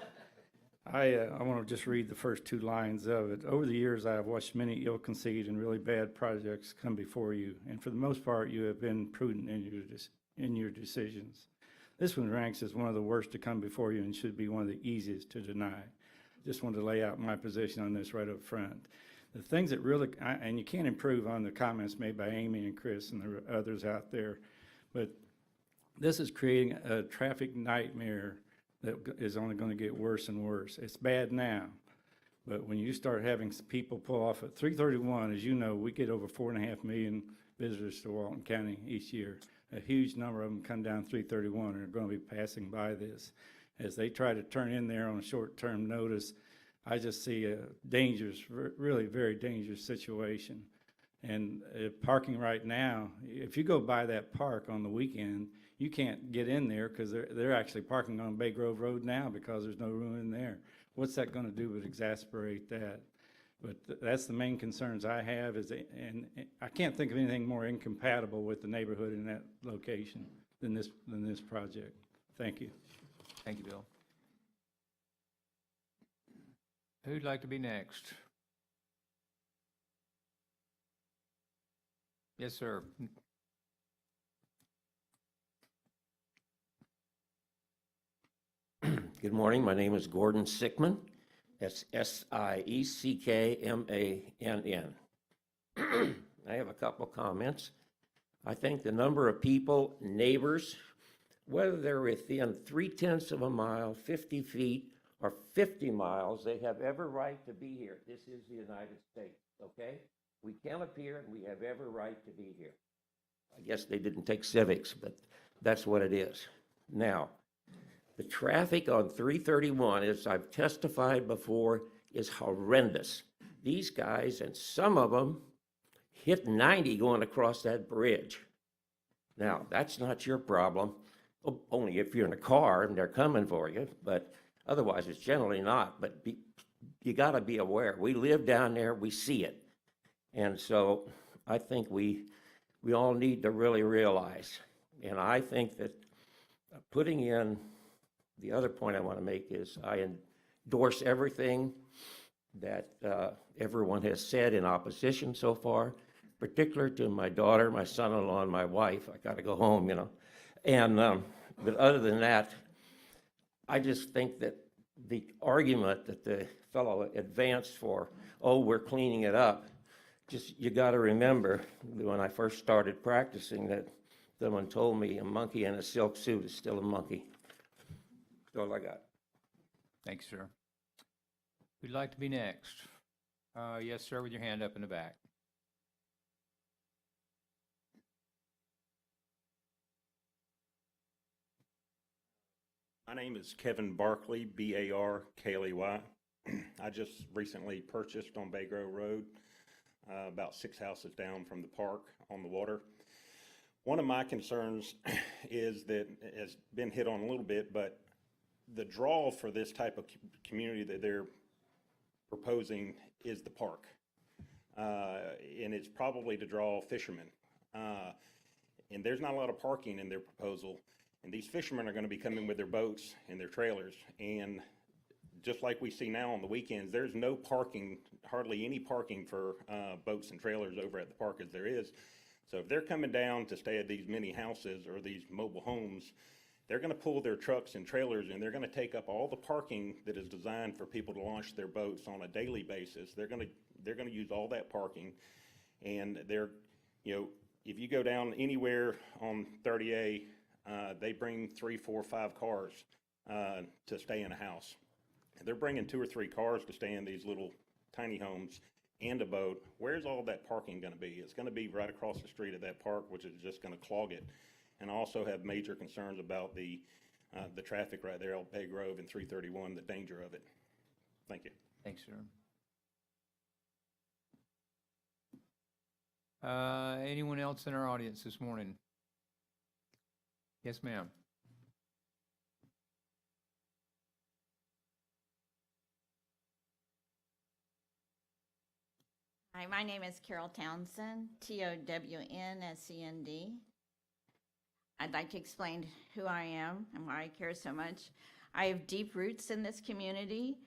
[SPEAKER 18] I want to just read the first 2 lines of it. Over the years, I have watched many ill-conceived and really bad projects come before you, and for the most part, you have been prudent in your decisions. This one ranks as one of the worst to come before you and should be one of the easiest to deny. Just wanted to lay out my position on this right up front. The things that really, and you can't improve on the comments made by Amy and Chris and the others out there, but this is creating a traffic nightmare that is only going to get worse and worse. It's bad now, but when you start having people pull off at 331, as you know, we get over 4.5 million visitors to Walton County each year. A huge number of them come down 331 and are going to be passing by this. As they try to turn in there on a short-term notice, I just see a dangerous, really very dangerous situation. And parking right now, if you go by that park on the weekend, you can't get in there because they're actually parking on Bay Grove Road now because there's no room in there. What's that going to do but exasperate that? But that's the main concerns I have and I can't think of anything more incompatible with the neighborhood in that location than this project. Thank you.
[SPEAKER 1] Thank you, Bill. Who'd like to be next? Yes, sir.
[SPEAKER 19] Good morning. My name is Gordon Sickman. That's Siekkammann. I have a couple comments. I think the number of people, neighbors, whether they're within 0.3 of a mile, 50 feet, or 50 miles, they have every right to be here. This is the United States, okay? We can appear and we have every right to be here. I guess they didn't take civics, but that's what it is. Now, the traffic on 331, as I've testified before, is horrendous. These guys, and some of them, hit 90 going across that bridge. Now, that's not your problem, only if you're in a car and they're coming for you, but otherwise it's generally not. But you got to be aware. We live down there, we see it. And so I think we all need to really realize. And I think that putting in, the other point I want to make is I endorse everything that everyone has said in opposition so far, particular to my daughter, my son-in-law, and my wife. I got to go home, you know. And but other than that, I just think that the argument that the fellow advanced for, oh, we're cleaning it up, just you got to remember when I first started practicing that someone told me a monkey in a silk suit is still a monkey. That's all I got.
[SPEAKER 1] Thanks, sir. Who'd like to be next? Yes, sir, with your hand up in the back.
[SPEAKER 20] My name is Kevin Barkley, B-A-R-K-L-E-Y. I just recently purchased on Bay Grove Road, about 6 houses down from the park on the water. One of my concerns is that, has been hit on a little bit, but the draw for this type of community that they're proposing is the park. And it's probably to draw fishermen. And there's not a lot of parking in their proposal. And these fishermen are going to be coming with their boats and their trailers. And just like we see now on the weekends, there's no parking, hardly any parking for boats and trailers over at the park as there is. So if they're coming down to stay at these mini houses or these mobile homes, they're going to pull their trucks and trailers and they're going to take up all the parking that is designed for people to launch their boats on a daily basis. They're going to use all that parking, and they're, you know, if you go down anywhere on 30A, they bring 3, 4, 5 cars to stay in a house. They're bringing 2 or 3 cars to stay in these little tiny homes and a boat. Where's all that parking going to be? It's going to be right across the street of that park, which is just going to clog it. And I also have major concerns about the traffic right there on Bay Grove and 331, the danger of it. Thank you.
[SPEAKER 1] Thanks, sir. Anyone else in our audience this morning? Yes, ma'am.
[SPEAKER 21] Hi, my name is Carol Townsend, Townsend. I'd like to explain who I am and why I care so much. I have deep roots in this community.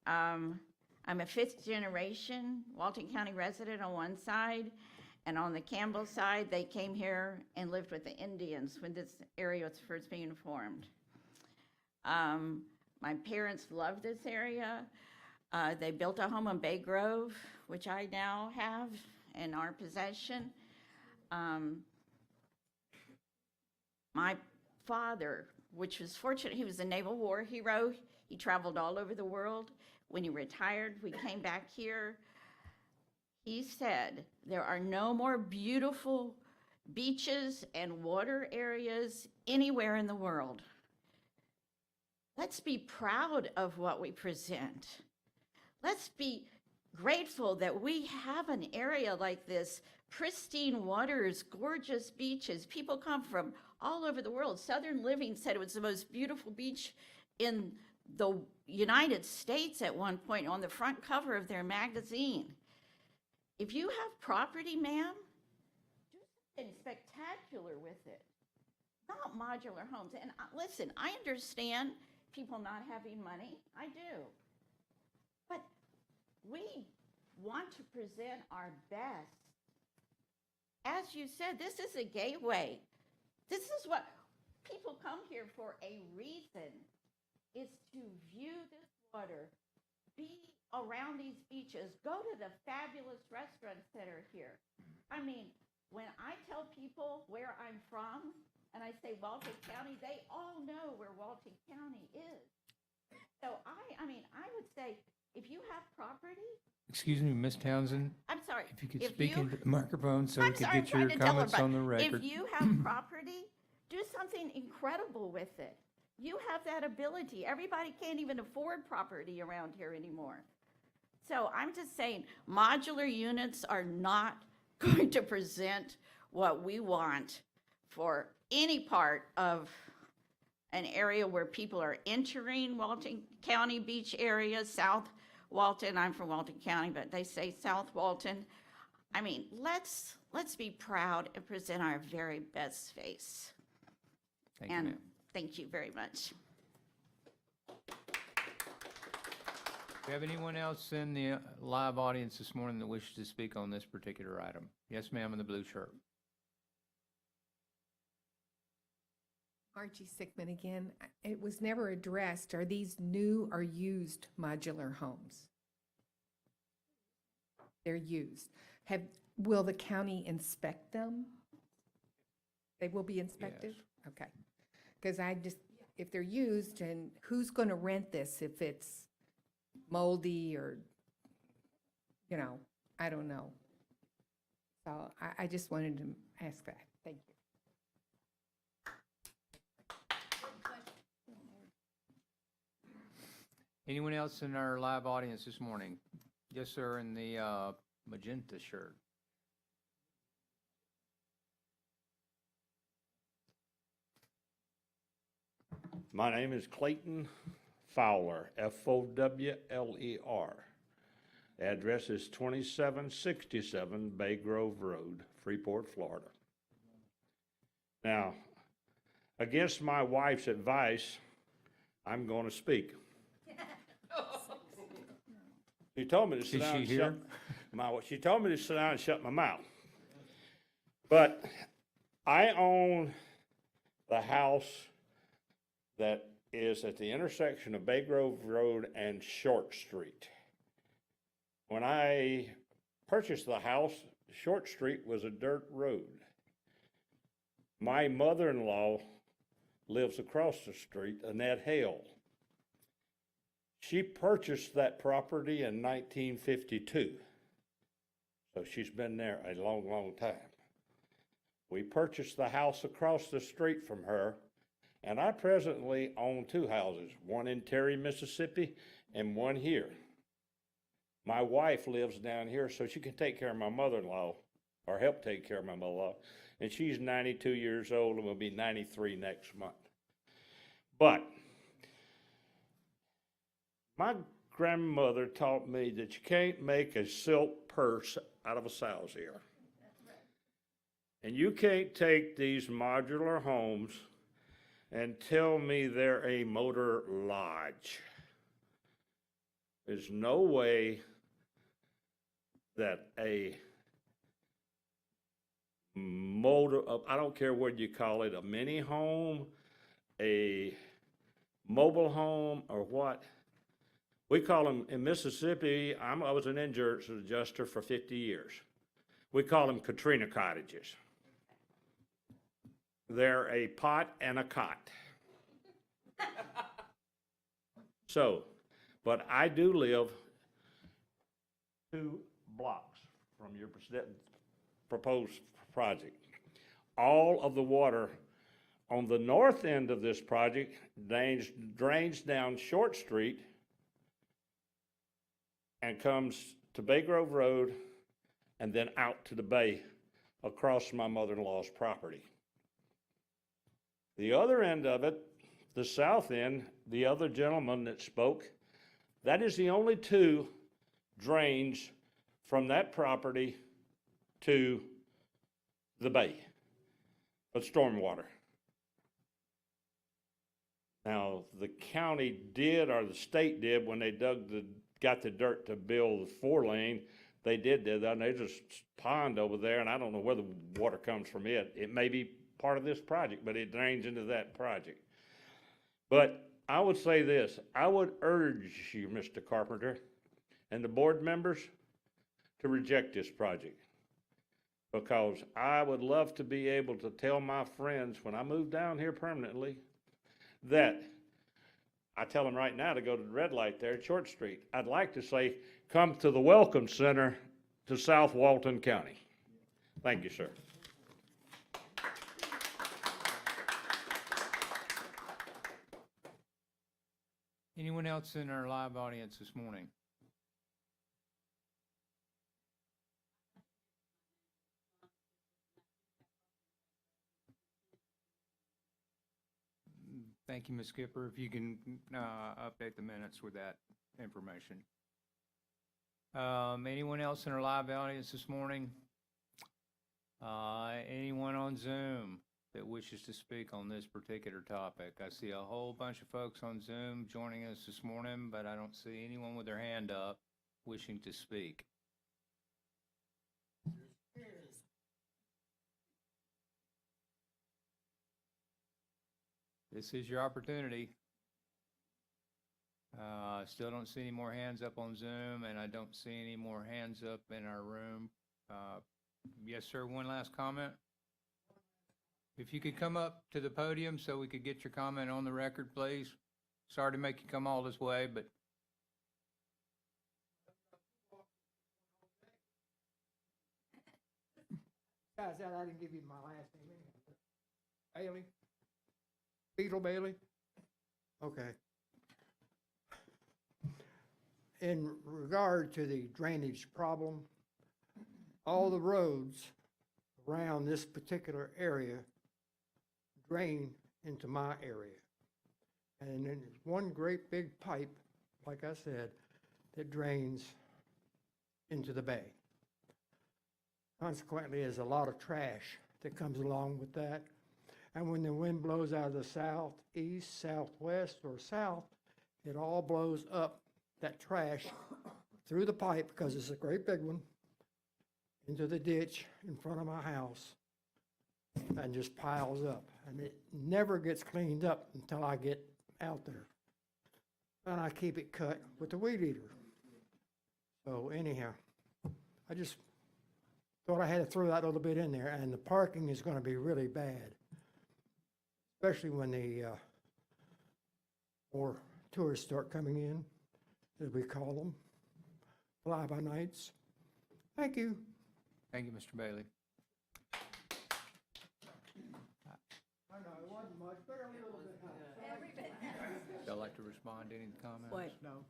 [SPEAKER 21] I'm a 5th generation Walton County resident on one side, and on the Campbell side, they came here and lived with the Indians when this area was first being formed. My parents loved this area. They built a home on Bay Grove, which I now have in our possession. My father, which was fortunate, he was a Naval War hero. He traveled all over the world. When he retired, we came back here. He said, there are no more beautiful beaches and water areas anywhere in the world. Let's be proud of what we present. Let's be grateful that we have an area like this, pristine waters, gorgeous beaches. People come from all over the world. Southern Living said it was the most beautiful beach in the United States at one point on the front cover of their magazine. If you have property, ma'am, do something spectacular with it, not modular homes. And listen, I understand people not having money. I do. But we want to present our best. As you said, this is a gateway. This is what people come here for, a reason. Is to view this water, be around these beaches, go to the fabulous restaurants that are here. I mean, when I tell people where I'm from and I say Walton County, they all know where Walton County is. So I mean, I would say if you have property.
[SPEAKER 1] Excuse me, Ms. Townsend.
[SPEAKER 21] I'm sorry.
[SPEAKER 1] If you could speak into the microphone so we could get your
[SPEAKER 21] I'm trying to tell
[SPEAKER 1] comments
[SPEAKER 21] her,
[SPEAKER 1] on the
[SPEAKER 21] but
[SPEAKER 1] record.
[SPEAKER 21] If you have property, do something incredible with it. You have that ability. Everybody can't even afford property around here anymore. So I'm just saying, modular units are not going to present what we want for any part of an area where people are entering Walton County beach area, South Walton. I'm from Walton County, but they say South Walton. I mean, let's be proud and present our very best face.
[SPEAKER 1] Thank you, ma'am.
[SPEAKER 21] Thank you very much.
[SPEAKER 1] Do we have anyone else in the live audience this morning that wishes to speak on this particular item? Yes, ma'am, in the blue shirt.
[SPEAKER 14] Margie Sickman again. It was never addressed. Are these new or used modular homes? They're used. Will the county inspect them? They will be inspected?
[SPEAKER 1] Yes.
[SPEAKER 14] Okay. Because if they're used, and who's going to rent this if it's moldy or, I don't know. So I just wanted to ask that. Thank you.
[SPEAKER 1] Anyone else in our live audience this morning? Yes, sir, in the magenta shirt.
[SPEAKER 4] My name is Clayton Fowler, Fowler. Address is 2767 Bay Grove Road, Freeport, Florida. Now, against my wife's advice, I'm going to speak. She told me to sit
[SPEAKER 1] Is
[SPEAKER 4] down
[SPEAKER 1] she
[SPEAKER 4] and
[SPEAKER 1] here?
[SPEAKER 4] she told me to sit down and shut my mouth. But I own the house that is at the intersection of Bay Grove Road and Short Street. When I purchased the house, Short Street was a dirt road. My mother-in-law lives across the street, Annette Hale. She purchased that property in 1952. So she's been there a long, long time. We purchased the house across the street from her, and I presently own two houses, one in Terry, Mississippi, and one here. My wife lives down here, so she can take care of my mother-in-law, or help take care of my mother-in-law, and she's 92 years old and will be 93 next month. But my grandmother taught me that you can't make a silk purse out of a sow's ear. And you can't take these modular homes and tell me they're a motor lodge. There's no way that a motor, I don't care what you call it, a mini home, a mobile home, or what. We call them, in Mississippi, I was an insurance adjuster for 50 years. We call them Katrina cottages. They're a pot and a cot. So, but I do live 2 blocks from your proposed project. All of the water on the north end of this project drains down Short Street and comes to Bay Grove Road and then out to the bay across my mother-in-law's property. The other end of it, the south end, the other gentleman that spoke, that is the only 2 drains from that property to the bay of stormwater. Now, the county did, or the state did, when they got the dirt to build the 4-lane, they did that, and there's a pond over there, and I don't know where the water comes from it. It may be part of this project, but it drains into that project. But I would say this, I would urge you, Mr. Carpenter, and the board members to reject this project, because I would love to be able to tell my friends when I move down here permanently that I tell them right now to go to the red light there at Short Street. I'd like to say, come to the Welcome Center to South Walton County. Thank you, sir.
[SPEAKER 1] Anyone else in our live audience this morning? Thank you, Ms. Skipper. If you can update the minutes with that information. Anyone else in our live audience this morning? Anyone on Zoom that wishes to speak on this particular topic? I see a whole bunch of folks on Zoom joining us this morning, but I don't see anyone with their hand up wishing to speak. This is your opportunity. Still don't see any more hands up on Zoom, and I don't see any more hands up in our room. Yes, sir, one last comment. If you could come up to the podium so we could get your comment on the record, please. Sorry to make you come all this way, but.
[SPEAKER 15] Besides that, I didn't give you my last name. Bailey? Beetle Bailey? Okay. In regard to the drainage problem, all the roads around this particular area drain into my area. And then there's one great big pipe, like I said, that drains into the bay. Consequently, there's a lot of trash that comes along with that. And when the wind blows out of the south, east, southwest, or south, it all blows up that trash through the pipe, because it's a great big one, into the ditch in front of my house, and just piles up. And it never gets cleaned up until I get out there. And I keep it cut with the weed eater. So anyhow, I just thought I had to throw that little bit in there. And the parking is going to be really bad, especially when the more tourists start coming in, as we call them, fly-by-nights. Thank you.
[SPEAKER 1] Thank you, Mr. Bailey.
[SPEAKER 15] I know, it wasn't much, but a little bit.
[SPEAKER 1] Would y'all like to respond to any comments?
[SPEAKER 9] What?
[SPEAKER 15] No.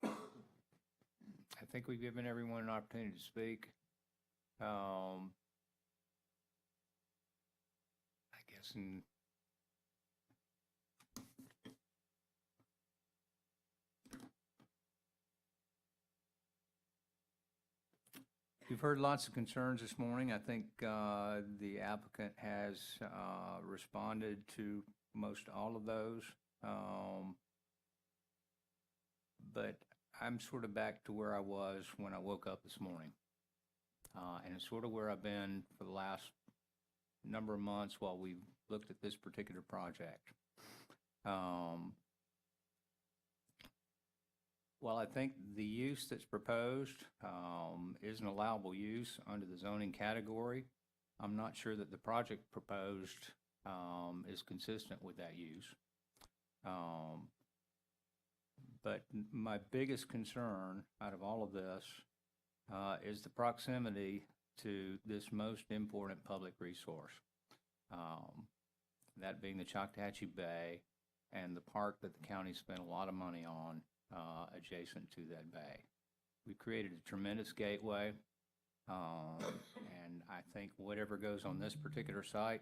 [SPEAKER 1] I think we've given everyone an opportunity to speak. I guess you've heard lots of concerns this morning. I think the applicant has responded to most all of those. But I'm sort of back to where I was when I woke up this morning. And it's sort of where I've been for the last number of months while we've looked at this particular project. While I think the use that's proposed is an allowable use under the zoning category, I'm not sure that the project proposed is consistent with that use. But my biggest concern out of all of this is the proximity to this most important public resource, that being the Choctaw Bay and the park that the county spent a lot of money on adjacent to that bay. We created a tremendous gateway, and I think whatever goes on this particular site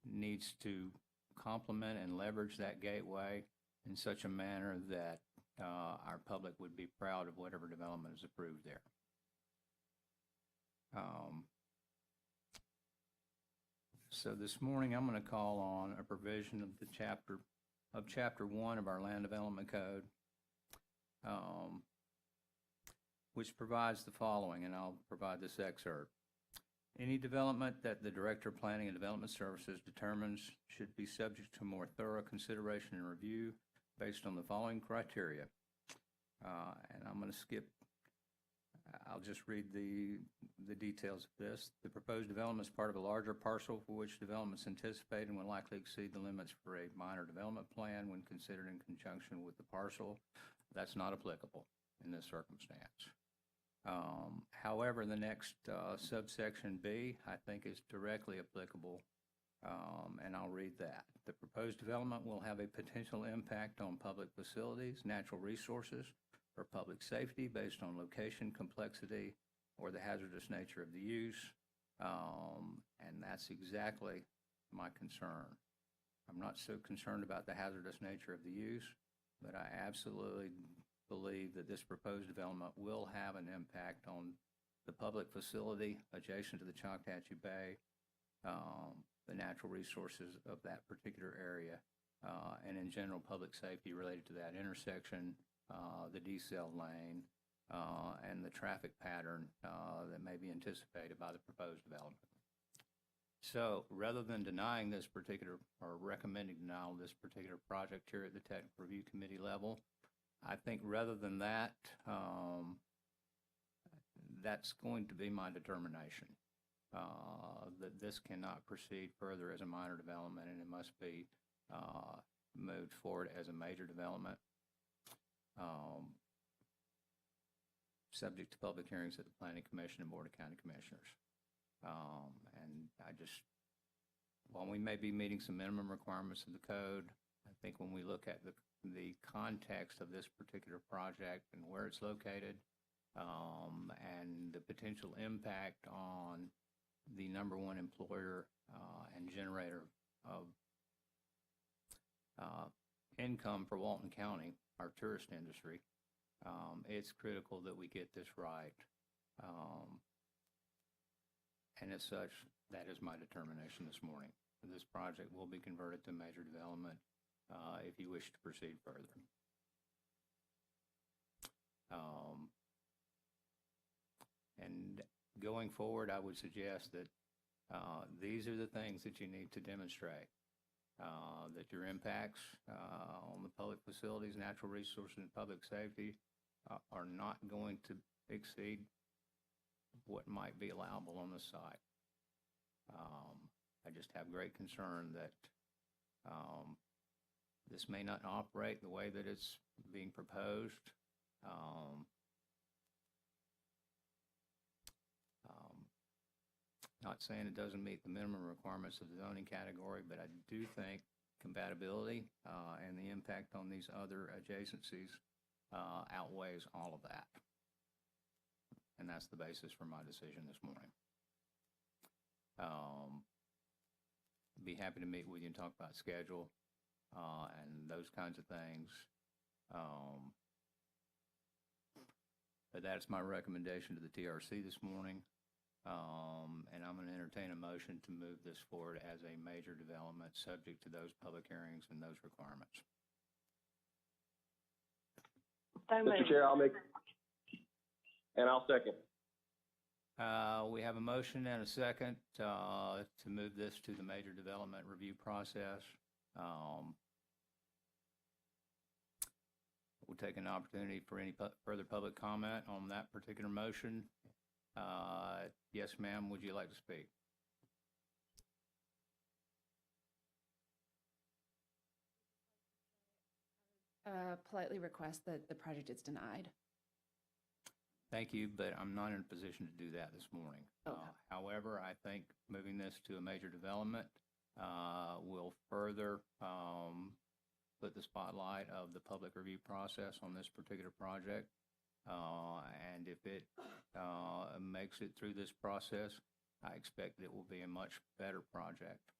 [SPEAKER 1] needs to complement and leverage that gateway in such a manner that our public would be proud of whatever development is approved there. So this morning I'm going to call on a provision of the chapter 1 of our Land Development Code, which provides the following, and I'll provide this excerpt. Any development that the Director of Planning and Development Services determines should be subject to more thorough consideration and review based on the following criteria. And I'm going to skip, I'll just read the details of this. The proposed development is part of a larger parcel for which development is anticipated and will likely exceed the limits for a minor development plan when considered in conjunction with the parcel. That's not applicable in this circumstance. However, the next subsection B, I think, is directly applicable, and I'll read that. The proposed development will have a potential impact on public facilities, natural resources, or public safety based on location, complexity, or the hazardous nature of the use, and that's exactly my concern. I'm not so concerned about the hazardous nature of the use, but I absolutely believe that this proposed development will have an impact on the public facility adjacent to the Choctaw Bay, the natural resources of that particular area, and in general public safety related to that intersection, the decel lane, and the traffic pattern that may be anticipated by the proposed development. So rather than denying this particular, or recommending denial of this particular project here at the Technical Review Committee level, I think rather than that, that's going to be my determination, that this cannot proceed further as a minor development and it must be moved forward as a major development, subject to public hearings at the Planning Commission and Board of County Commissioners. And I just, while we may be meeting some minimum requirements of the code, I think when we look at the context of this particular project and where it's located, and the potential impact on the number one employer and generator of income for Walton County, our tourist industry, it's critical that we get this right. And as such, that is my determination this morning. This project will be converted to major development if you wish to proceed further. And going forward, I would suggest that these are the things that you need to demonstrate. That your impacts on the public facilities, natural resources, and public safety are not going to exceed what might be allowable on the site. I just have great concern that this may not operate the way that it's being proposed. Not saying it doesn't meet the minimum requirements of the zoning category, but I do think compatibility and the impact on these other adjacencies outweighs all of that. And that's the basis for my decision this morning. Be happy to meet with you and talk about schedule and those kinds of things. But that's my recommendation to the TRC this morning. And I'm going to entertain a motion to move this forward as a major development subject to those public hearings and those requirements.
[SPEAKER 2] Mr. Chair, I'll second.
[SPEAKER 1] We have a motion and a second to move this to the major development review process. We'll take an opportunity for any further public comment on that particular motion. Yes, ma'am, would you like to speak?
[SPEAKER 7] Politely request that the project is denied.
[SPEAKER 1] Thank you, but I'm not in a position to do that this morning.
[SPEAKER 7] Okay.
[SPEAKER 1] However, I think moving this to a major development will further put the spotlight of the public review process on this particular project. And if it makes it through this process, I expect it will be a much better project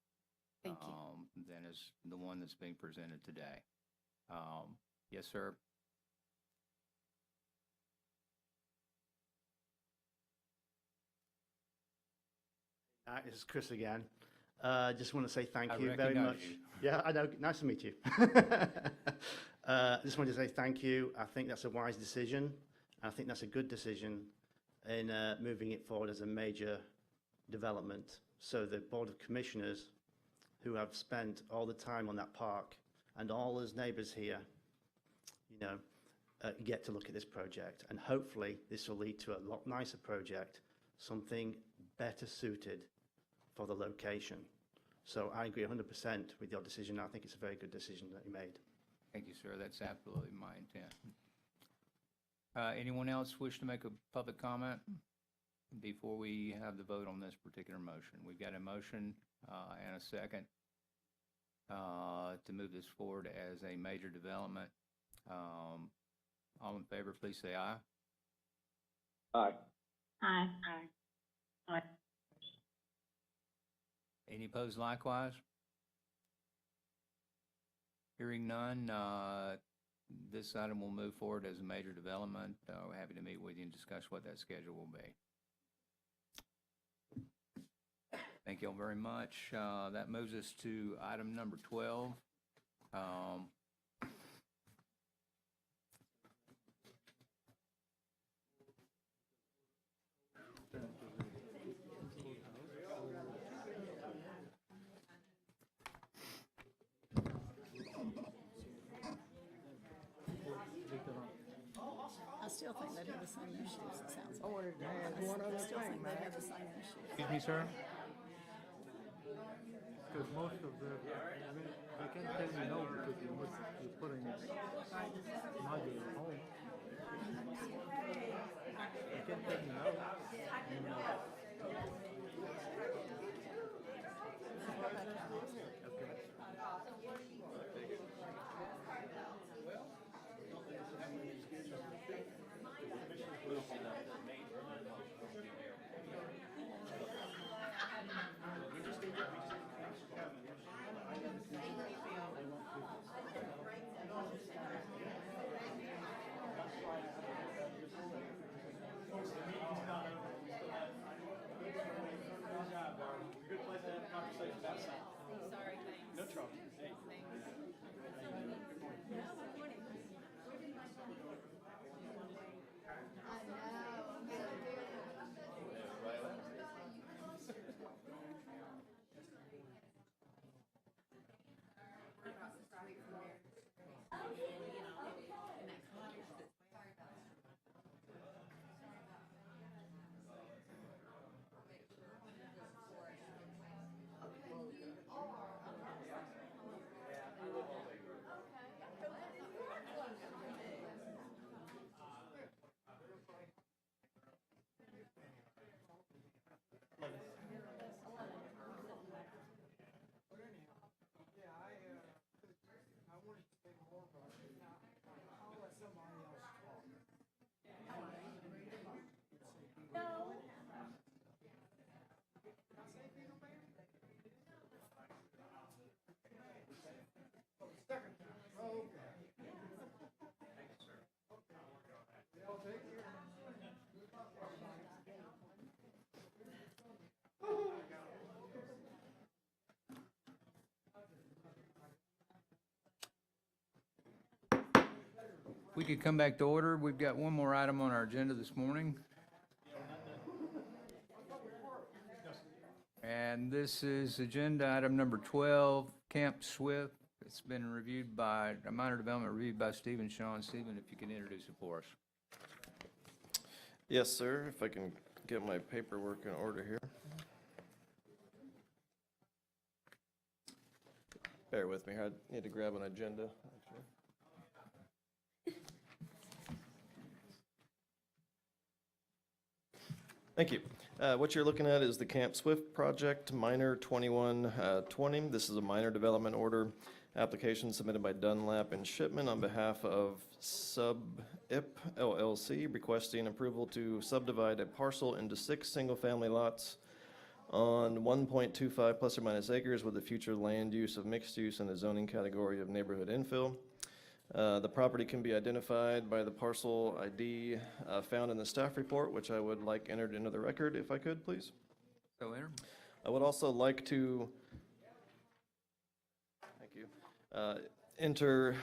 [SPEAKER 7] Thank you.
[SPEAKER 1] than is the one that's being presented today. Yes, sir.
[SPEAKER 11] This is Chris again. Just want to say thank
[SPEAKER 1] I
[SPEAKER 11] you very
[SPEAKER 1] recognize
[SPEAKER 11] much.
[SPEAKER 1] you.
[SPEAKER 11] Yeah, I know. Nice to meet you. Just wanted to say thank you. I think that's a wise decision. I think that's a good decision in moving it forward as a major development. So the Board of Commissioners, who have spent all the time on that park, and all those neighbours here, you know, get to look at this project. And hopefully this will lead to a lot nicer project, something better suited for the location. So I agree 100% with your decision. I think it's a very good decision that you made.
[SPEAKER 1] Thank you, sir. That's absolutely my intent. Anyone else wish to make a public comment before we have the vote on this particular motion? We've got a motion and a second to move this forward as a major development. All in favor, please say aye.
[SPEAKER 2] Aye.
[SPEAKER 3] Aye. Aye.
[SPEAKER 1] Any opposed likewise? Hearing none, this item will move forward as a major development. We're happy to meet with you and discuss what that schedule will be. Thank you all very much. That moves us to item number 12.
[SPEAKER 9] I still think they'd have the same issues, it sounds like.
[SPEAKER 15] wanted to add one other
[SPEAKER 9] I still
[SPEAKER 15] thing,
[SPEAKER 9] think they'd
[SPEAKER 15] Matt.
[SPEAKER 9] have the same issues.
[SPEAKER 1] Excuse me, sir?
[SPEAKER 15] Because most of the, they can't tell you no because you're putting modular home. They can't tell you no.
[SPEAKER 1] We could come back to order. We've got one more item on our agenda this morning. And this is agenda item number 12, Camp Swift. It's been reviewed by, a minor development reviewed by Stephen Schoen. Stephen, if you can introduce it for us.
[SPEAKER 5] Yes, sir. If I can get my paperwork in order here. Bear with me here. I need to grab an agenda, actually. Thank you. What you're looking at is the Camp Swift project, minor 2120. This is a minor development order application submitted by Dunlap and Shipman on behalf of Sub-IP LLC, requesting approval to subdivide a parcel into 6 single-family lots on 1.25 plus or minus acres with a future land use of mixed use in the zoning category of neighborhood infill. The property can be identified by the parcel ID found in the staff report, which I would like entered into the record, if I could, please.
[SPEAKER 1] So enter.
[SPEAKER 5] I would also like to, thank you, enter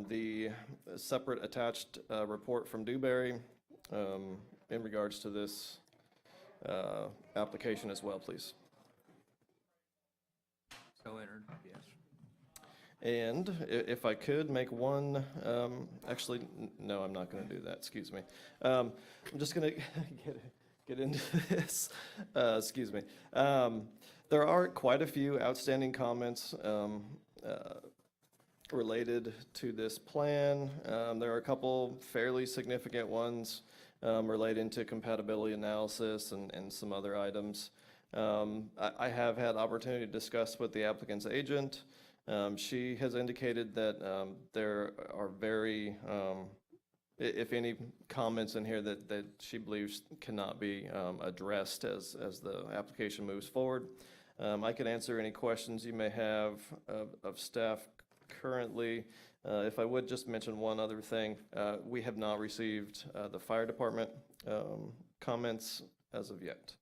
[SPEAKER 5] the separate attached report from Dewberry in regards to this application as well, please.
[SPEAKER 1] So entered, yes.
[SPEAKER 5] And if I could make one, actually, no, I'm not going to do that, excuse me. I'm just going to get into this, excuse me. There are quite a few outstanding comments related to this plan. There are a couple fairly significant ones relating to compatibility analysis and some other items. I have had opportunity to discuss with the applicant's agent. She has indicated that there are very, if any, comments in here that she believes cannot be addressed as the application moves forward. I can answer any questions you may have of staff currently. If I would just mention one other thing, we have not received the fire department comments as of yet.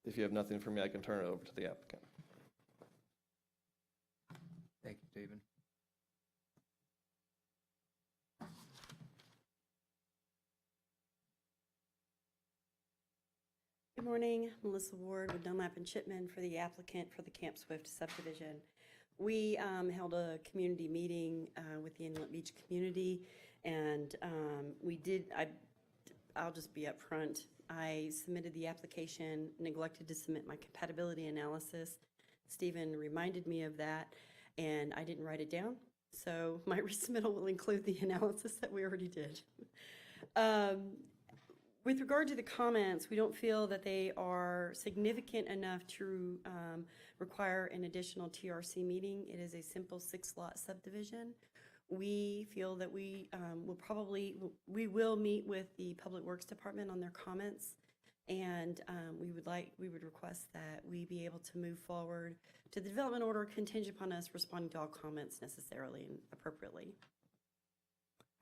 [SPEAKER 5] If you have nothing for me, I can turn it over to the applicant.
[SPEAKER 1] Thank you, Stephen.
[SPEAKER 22] Good morning, Melissa Ward with Dunlap and Shipman for the applicant for the Camp Swift subdivision. We held a community meeting with the Inlet Beach community, and I'll just be upfront. I submitted the application, neglected to submit my compatibility analysis. Stephen reminded me of that, and I didn't write it down. So my resubmittal will include the analysis that we already did. With regard to the comments, we don't feel that they are significant enough to require an additional TRC meeting. It is a simple 6-lot subdivision. We feel that we will meet with the Public Works Department on their comments, and we would request that we be able to move forward to the development order contingent upon us responding to all comments necessarily and appropriately.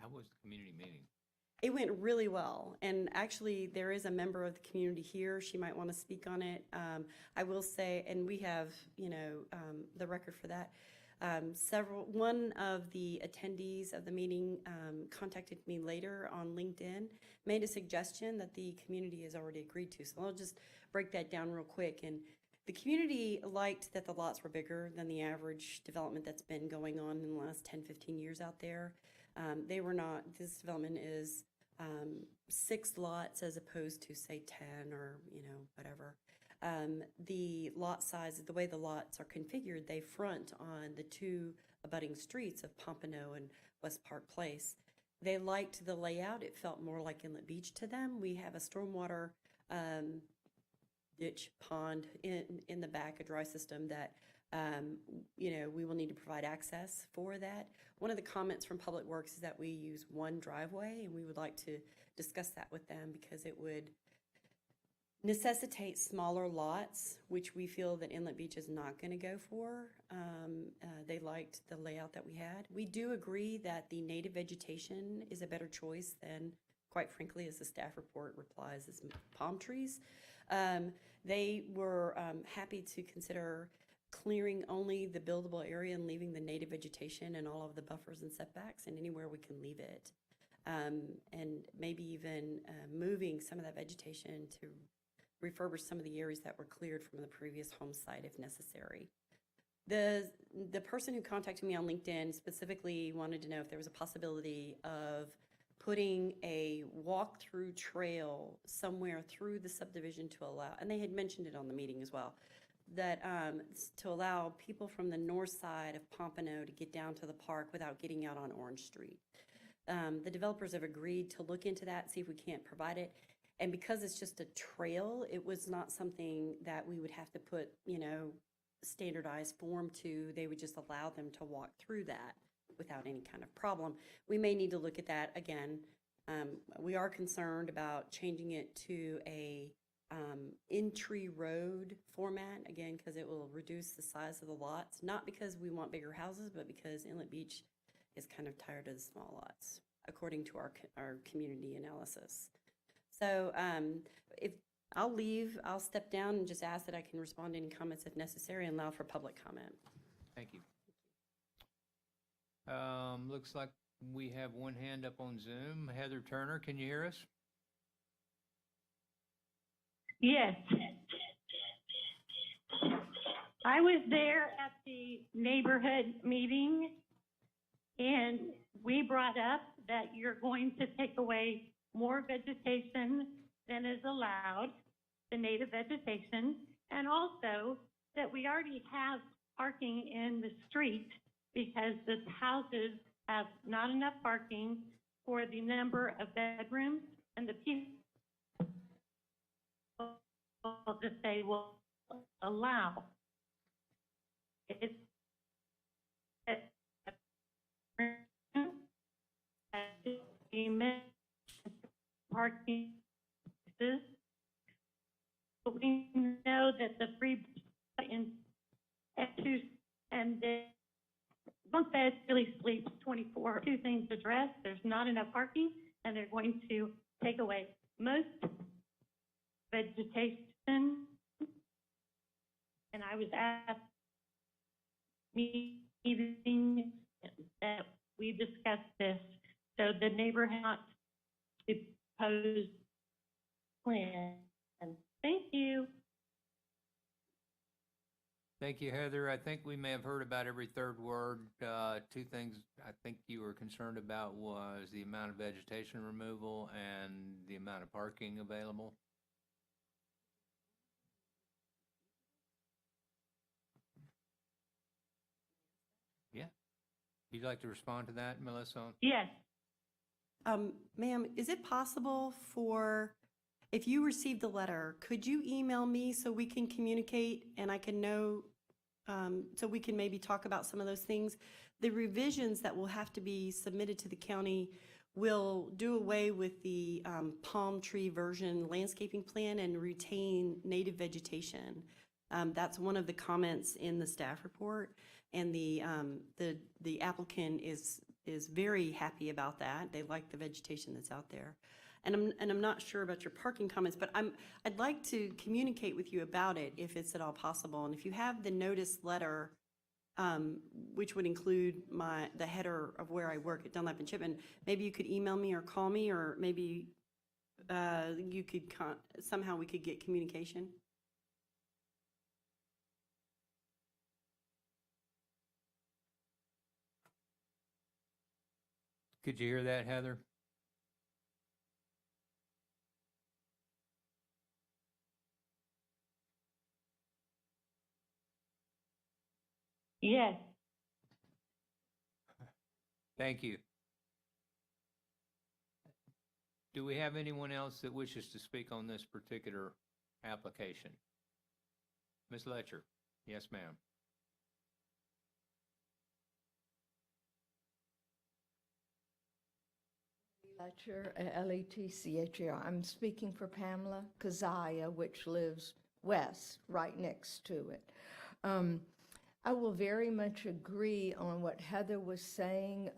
[SPEAKER 1] How was the community meeting?
[SPEAKER 22] It went really well, and actually there is a member of the community here. She might want to speak on it. I will say, and we have, the record for that. One of the attendees of the meeting contacted me later on LinkedIn, made a suggestion that the community has already agreed to. So I'll just break that down real quick. And the community liked that the lots were bigger than the average development that's been going on in the last 10, 15 years out there. This development is 6 lots as opposed to, say, 10 or, whatever. The lot size, the way the lots are configured, they front on the 2 abutting streets of Pompano and West Park Place. They liked the layout. It felt more like Inlet Beach to them. We have a stormwater ditch pond in the back, a dry system that we will need to provide access for that. One of the comments from Public Works is that we use one driveway, and we would like to discuss that with them because it would necessitate smaller lots, which we feel that Inlet Beach is not going to go for. They liked the layout that we had. We do agree that the native vegetation is a better choice than, quite frankly, as the staff report replies, is palm trees. They were happy to consider clearing only the buildable area and leaving the native vegetation and all of the buffers and setbacks and anywhere we can leave it. And maybe even moving some of that vegetation to refurbish some of the areas that were cleared from the previous home site if necessary. The person who contacted me on LinkedIn specifically wanted to know if there was a possibility of putting a walk-through trail somewhere through the subdivision to allow, and they had mentioned it on the meeting as well, that to allow people from the north side of Pompano to get down to the park without getting out on Orange Street. The developers have agreed to look into that, see if we can't provide it. And because it's just a trail, it was not something that we would have to put, standardized form to. They would just allow them to walk through that without any kind of problem. We may need to look at that again. We are concerned about changing it to a entry road format, again, because it will reduce the size of the lots, not because we want bigger houses, but because Inlet Beach is kind of tired of the small lots, according to our community analysis. So if I'll step down and just ask that I can respond to any comments if necessary and allow for public comment.
[SPEAKER 1] Thank you. Looks like we have one hand up on Zoom. Heather Turner, can you hear us?
[SPEAKER 6] Yes. I was there at the neighborhood meeting, and we brought up that you're going to take away more vegetation than is allowed, the native vegetation, and also that we already have parking in the street because the houses have not enough parking for the number of bedrooms, and the people that they will allow. It's parking, but we know that the free in and the bunk bed really sleeps 24. Two things addressed. There's not enough parking, and they're going to take away most vegetation. And I was at meeting that we discussed this. So the neighbor has not proposed plan. And thank you.
[SPEAKER 1] Thank you, Heather. I think we may have heard about every third word. Two things I think you were concerned about was the amount of vegetation removal and the amount of parking available. Yeah. You'd like to respond to that, Melissa?
[SPEAKER 6] Yes.
[SPEAKER 22] Ma'am, is it possible if you received the letter, could you email me so we can communicate and I can know, so we can maybe talk about some of those things? The revisions that will have to be submitted to the county will do away with the palm tree version landscaping plan and retain native vegetation. That's one of the comments in the staff report, and the applicant is very happy about that. They like the vegetation that's out there. And I'm not sure about your parking comments, but I'd like to communicate with you about it if it's at all possible. And if you have the notice letter, which would include the header of where I work at Dunlap and Shipman, maybe you could email me or call me, or maybe you could somehow we could get communication.
[SPEAKER 1] Could you hear that, Heather?
[SPEAKER 6] Yes.
[SPEAKER 1] Thank you. Do we have anyone else that wishes to speak on this particular application? Ms. Letcher? Yes, ma'am.
[SPEAKER 10] Letcher, Letcher. I'm speaking for Pamela Keziah, which lives west, right next to it. I will very much agree on what Heather was saying.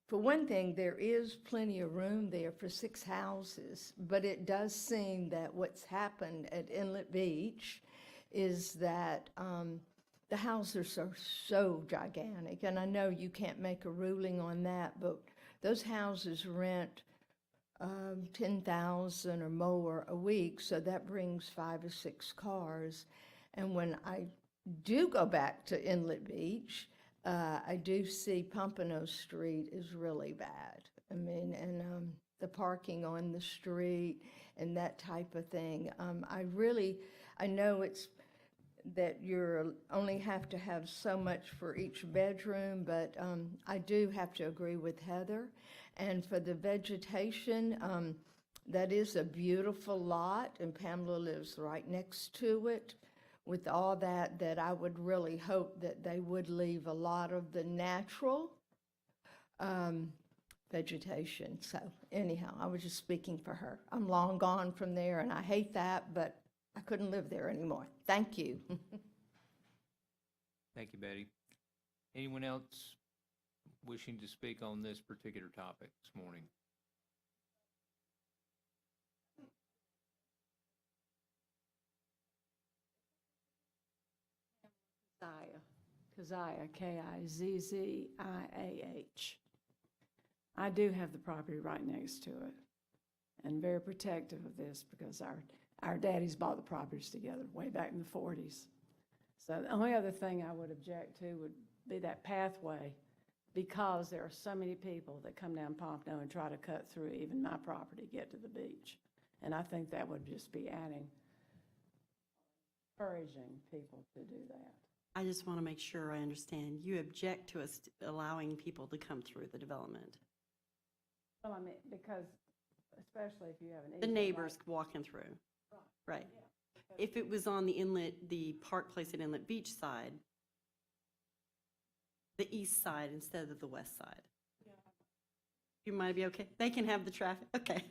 [SPEAKER 10] For one thing, there is plenty of room there for 6 houses, but it does seem that what's happened at Inlet Beach is that the houses are so gigantic, and I know you can't make a ruling on that, but those houses rent 10,000 or more a week, so that brings 5 or 6 cars. And when I do go back to Inlet Beach, I do see Pompano Street is really bad. I mean, and the parking on the street and that type of thing. I know it's that you're only have to have so much for each bedroom, but I do have to agree with Heather. And for the vegetation, that is a beautiful lot, and Pamela lives right next to it. With all that I would really hope that they would leave a lot of the natural vegetation. So anyhow, I was just speaking for her. I'm long gone from there, and I hate that, but I couldn't live there anymore. Thank you.
[SPEAKER 1] Thank you, Betty. Anyone else wishing to speak on this particular topic this morning?
[SPEAKER 8] Keziah, Kizziah. I do have the property right next to it, and very protective of this because our daddies bought the properties together way back in the 40s. So the only other thing I would object to would be that pathway, because there are so many people that come down Pompano and try to cut through even my property to get to the beach. And I think that would just be encouraging people to do that.
[SPEAKER 22] I just want to make sure I understand. You object to us allowing people to come through the development?
[SPEAKER 8] Well, I mean, because especially if you have an
[SPEAKER 22] The neighbors walking through. Right. If it was on the inlet, the Park Place at Inlet Beach side, the east side instead of the west side. You might be okay? They can have the traffic, okay.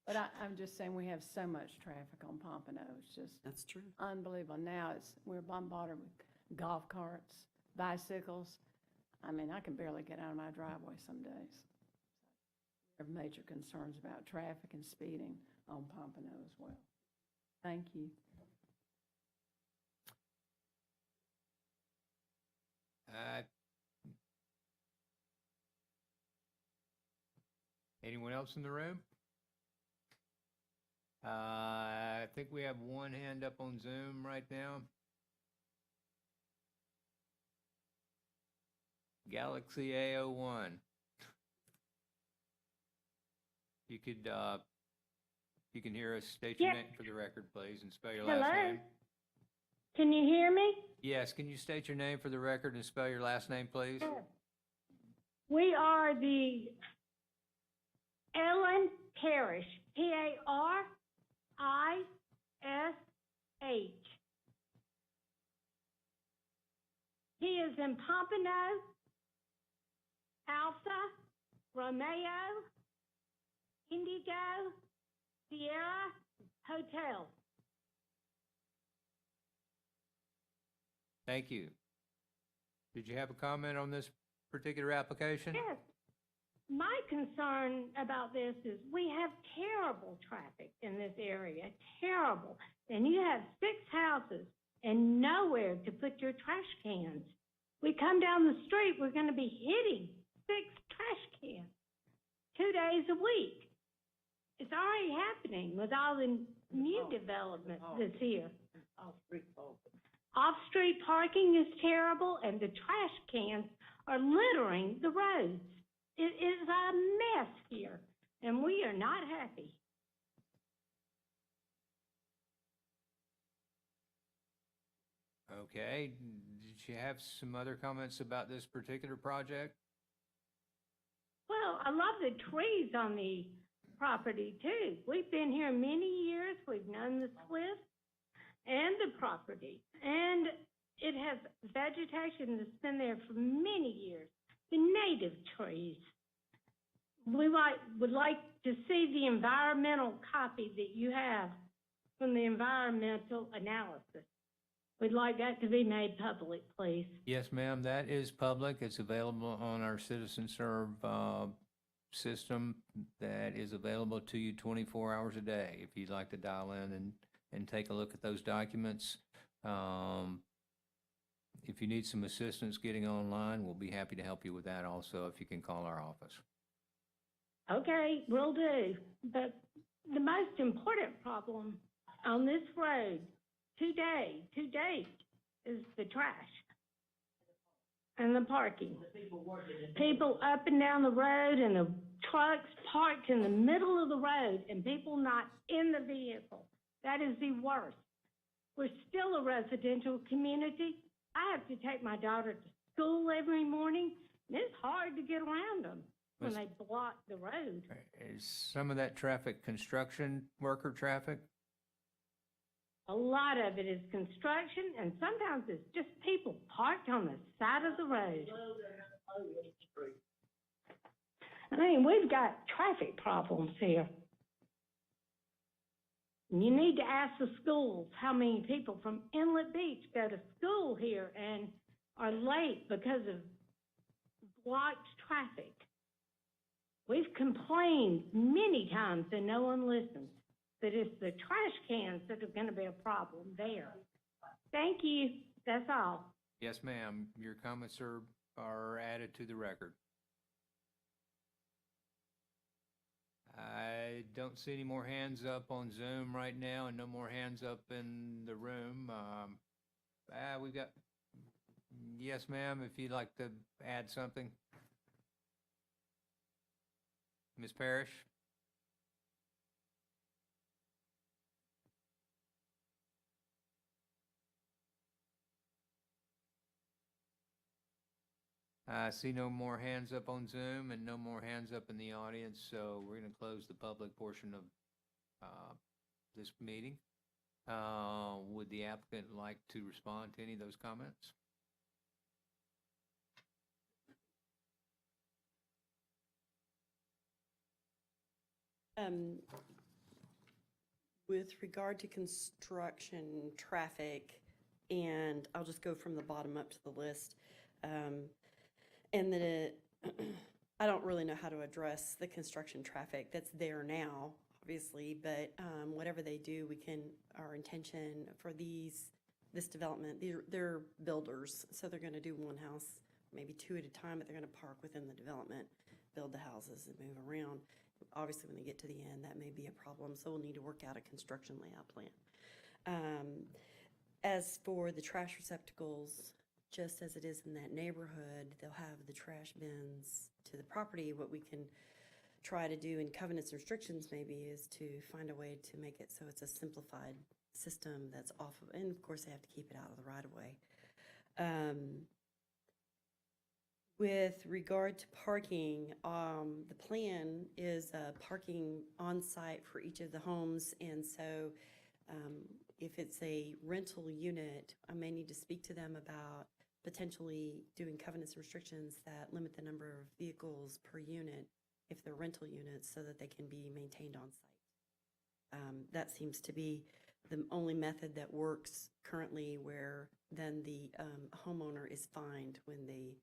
[SPEAKER 8] But I'm just saying we have so much traffic on Pompano. It's just.
[SPEAKER 22] That's true.
[SPEAKER 8] Unbelievable. Now we're bombarded with golf carts, bicycles. I mean, I can barely get out of my driveway some days. We have major concerns about traffic and speeding on Pompano as well. Thank you.
[SPEAKER 1] Anyone else in the room? I think we have one hand up on Zoom right now. Galaxy A01. You could, you can hear us. State your name for the record, please, and spell your last name.
[SPEAKER 6] Can you hear me?
[SPEAKER 1] Yes, can you state your name for the record and spell your last name, please?
[SPEAKER 6] Sure. We are the Ellen Parrish, P-A-R-I-S-H. He is in Pompano, Alpha, Romeo, Indigo, Sierra, Hotel.
[SPEAKER 1] Thank you. Did you have a comment on this particular application?
[SPEAKER 6] Yes. My concern about this is we have terrible traffic in this area, terrible. And you have 6 houses and nowhere to put your trash cans. We come down the street, we're going to be hitting 6 trash cans 2 days a week. It's already happening with all the new development that's here. Off-street parking is terrible, and the trash cans are littering the roads. It is a mess here, and we are not happy.
[SPEAKER 1] Okay. Did you have some other comments about this particular project?
[SPEAKER 6] Well, I love the trees on the property, too. We've been here many years. We've known the Swifts and the property, and it has vegetation that's been there for many years, the native trees. We would like to see the environmental copy that you have from the environmental analysis. We'd like that to be made public, please.
[SPEAKER 1] Yes, ma'am, that is public. It's available on our Citizen Serve system that is available to you 24 hours a day if you'd like to dial in and take a look at those documents. If you need some assistance getting online, we'll be happy to help you with that also if you can call our office.
[SPEAKER 6] Okay, will do. But the most important problem on this road to date, is the trash and the parking. People up and down the road and the trucks parked in the middle of the road and people not in the vehicle. That is the worst. We're still a residential community. I have to take my daughter to school every morning, and it's hard to get around them when they block the road.
[SPEAKER 1] Is some of that traffic construction worker traffic?
[SPEAKER 6] A lot of it is construction, and sometimes it's just people parked on the side of the road. I mean, we've got traffic problems here. And you need to ask the schools how many people from Inlet Beach go to school here and are late because of blocked traffic. We've complained many times and no one listens. That it's the trash cans that are going to be a problem there. Thank you. That's all.
[SPEAKER 1] Yes, ma'am. Your comments are added to the record. I don't see any more hands up on Zoom right now and no more hands up in the room. We've got, yes, ma'am, if you'd like to add something. Ms. Parrish? I see no more hands up on Zoom and no more hands up in the audience, so we're going to close the public portion of this meeting. Would the applicant like to respond to any of those comments?
[SPEAKER 22] With regard to construction, traffic, and I'll just go from the bottom up to the list. And that I don't really know how to address the construction traffic that's there now, obviously, but whatever they do, our intention for this development, they're builders, so they're going to do one house, maybe two at a time, but they're going to park within the development, build the houses and move around. Obviously, when they get to the end, that may be a problem, so we'll need to work out a construction layout plan. As for the trash receptacles, just as it is in that neighborhood, they'll have the trash bins to the property. What we can try to do in covenants and restrictions maybe is to find a way to make it so it's a simplified system that's off of, and of course they have to keep it out of the right of way. With regard to parking, the plan is parking on site for each of the homes, and so if it's a rental unit, I may need to speak to them about potentially doing covenants and restrictions that limit the number of vehicles per unit if they're rental units so that they can be maintained on site. That seems to be the only method that works currently, where then the homeowner is fined when they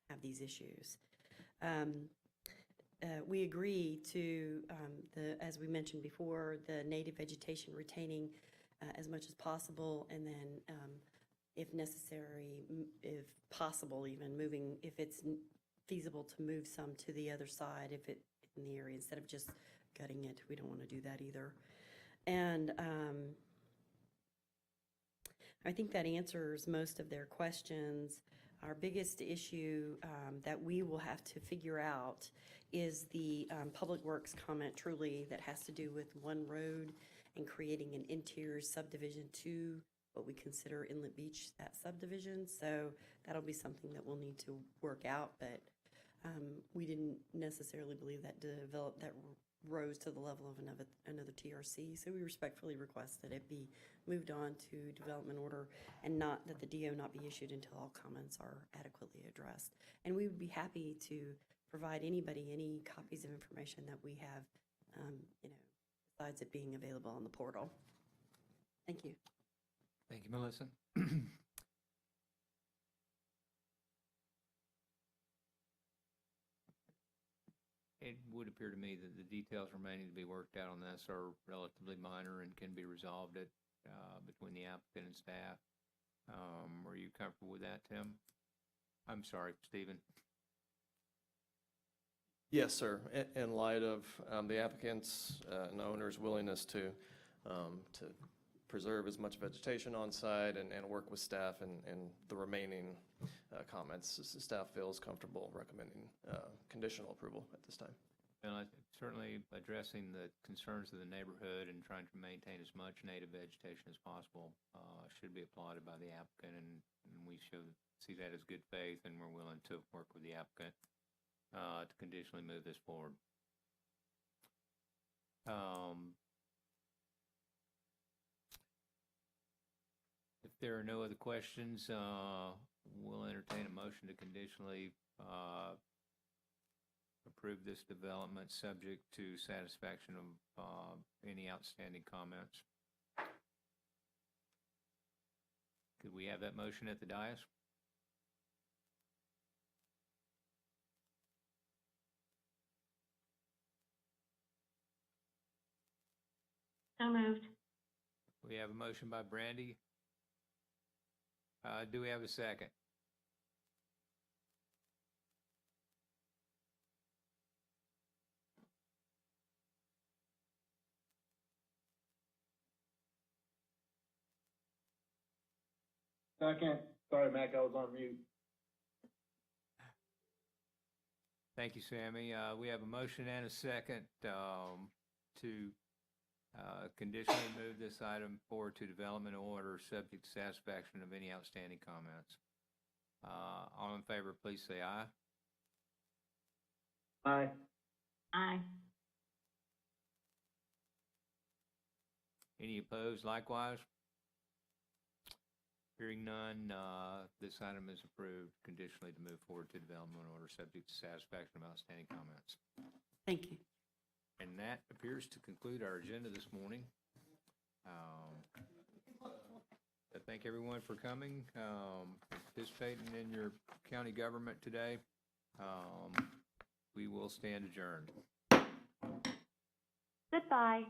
[SPEAKER 22] have these issues. We agree to, as we mentioned before, the native vegetation retaining as much as possible, and then if necessary, if possible, even moving, if it's feasible to move some to the other side, if it in the area, instead of just gutting it. We don't want to do that either. And I think that answers most of their questions. Our biggest issue that we will have to figure out is the Public Works comment, truly, that has to do with one road and creating an interior subdivision to what we consider Inlet Beach, that subdivision. So that'll be something that we'll need to work out, but we didn't necessarily believe that rose to the level of another TRC. So we respectfully request that it be moved on to development order, and not that the DO not be issued until all comments are adequately addressed. And we would be happy to provide anybody any copies of information that we have, besides it being available on the portal. Thank you.
[SPEAKER 1] Thank you, Melissa. It would appear to me that the details remaining to be worked out on this are relatively minor and can be resolved between the applicant and staff. Are you comfortable with that, Tim? I'm sorry, Stephen.
[SPEAKER 5] Yes, sir. In light of the applicant's and owner's willingness to preserve as much vegetation on site and work with staff and the remaining comments, staff feels comfortable recommending conditional approval at this time.
[SPEAKER 1] And I think certainly addressing the concerns of the neighborhood and trying to maintain as much native vegetation as possible should be applauded by the applicant, and we see that as good faith, and we're willing to work with the applicant to conditionally move this forward. If there are no other questions, we'll entertain a motion to conditionally approve this development subject to satisfaction of any outstanding comments. Could we have that motion at the dais?
[SPEAKER 3] So moved.
[SPEAKER 1] We have a motion by Brandy. Do we have a second?
[SPEAKER 2] Second. Sorry, Mac, I was on mute.
[SPEAKER 1] Thank you, Sammy. We have a motion and a second to conditionally move this item forward to development order subject to satisfaction of any outstanding comments. All in favor, please say aye.
[SPEAKER 2] Aye.
[SPEAKER 3] Aye.
[SPEAKER 1] Any opposed likewise? Hearing none, this item is approved conditionally to move forward to development order subject to satisfaction of outstanding comments.
[SPEAKER 22] Thank you.
[SPEAKER 1] And that appears to conclude our agenda this morning. I thank everyone for coming, participating in your county government today. We will stand adjourned.
[SPEAKER 6] Goodbye.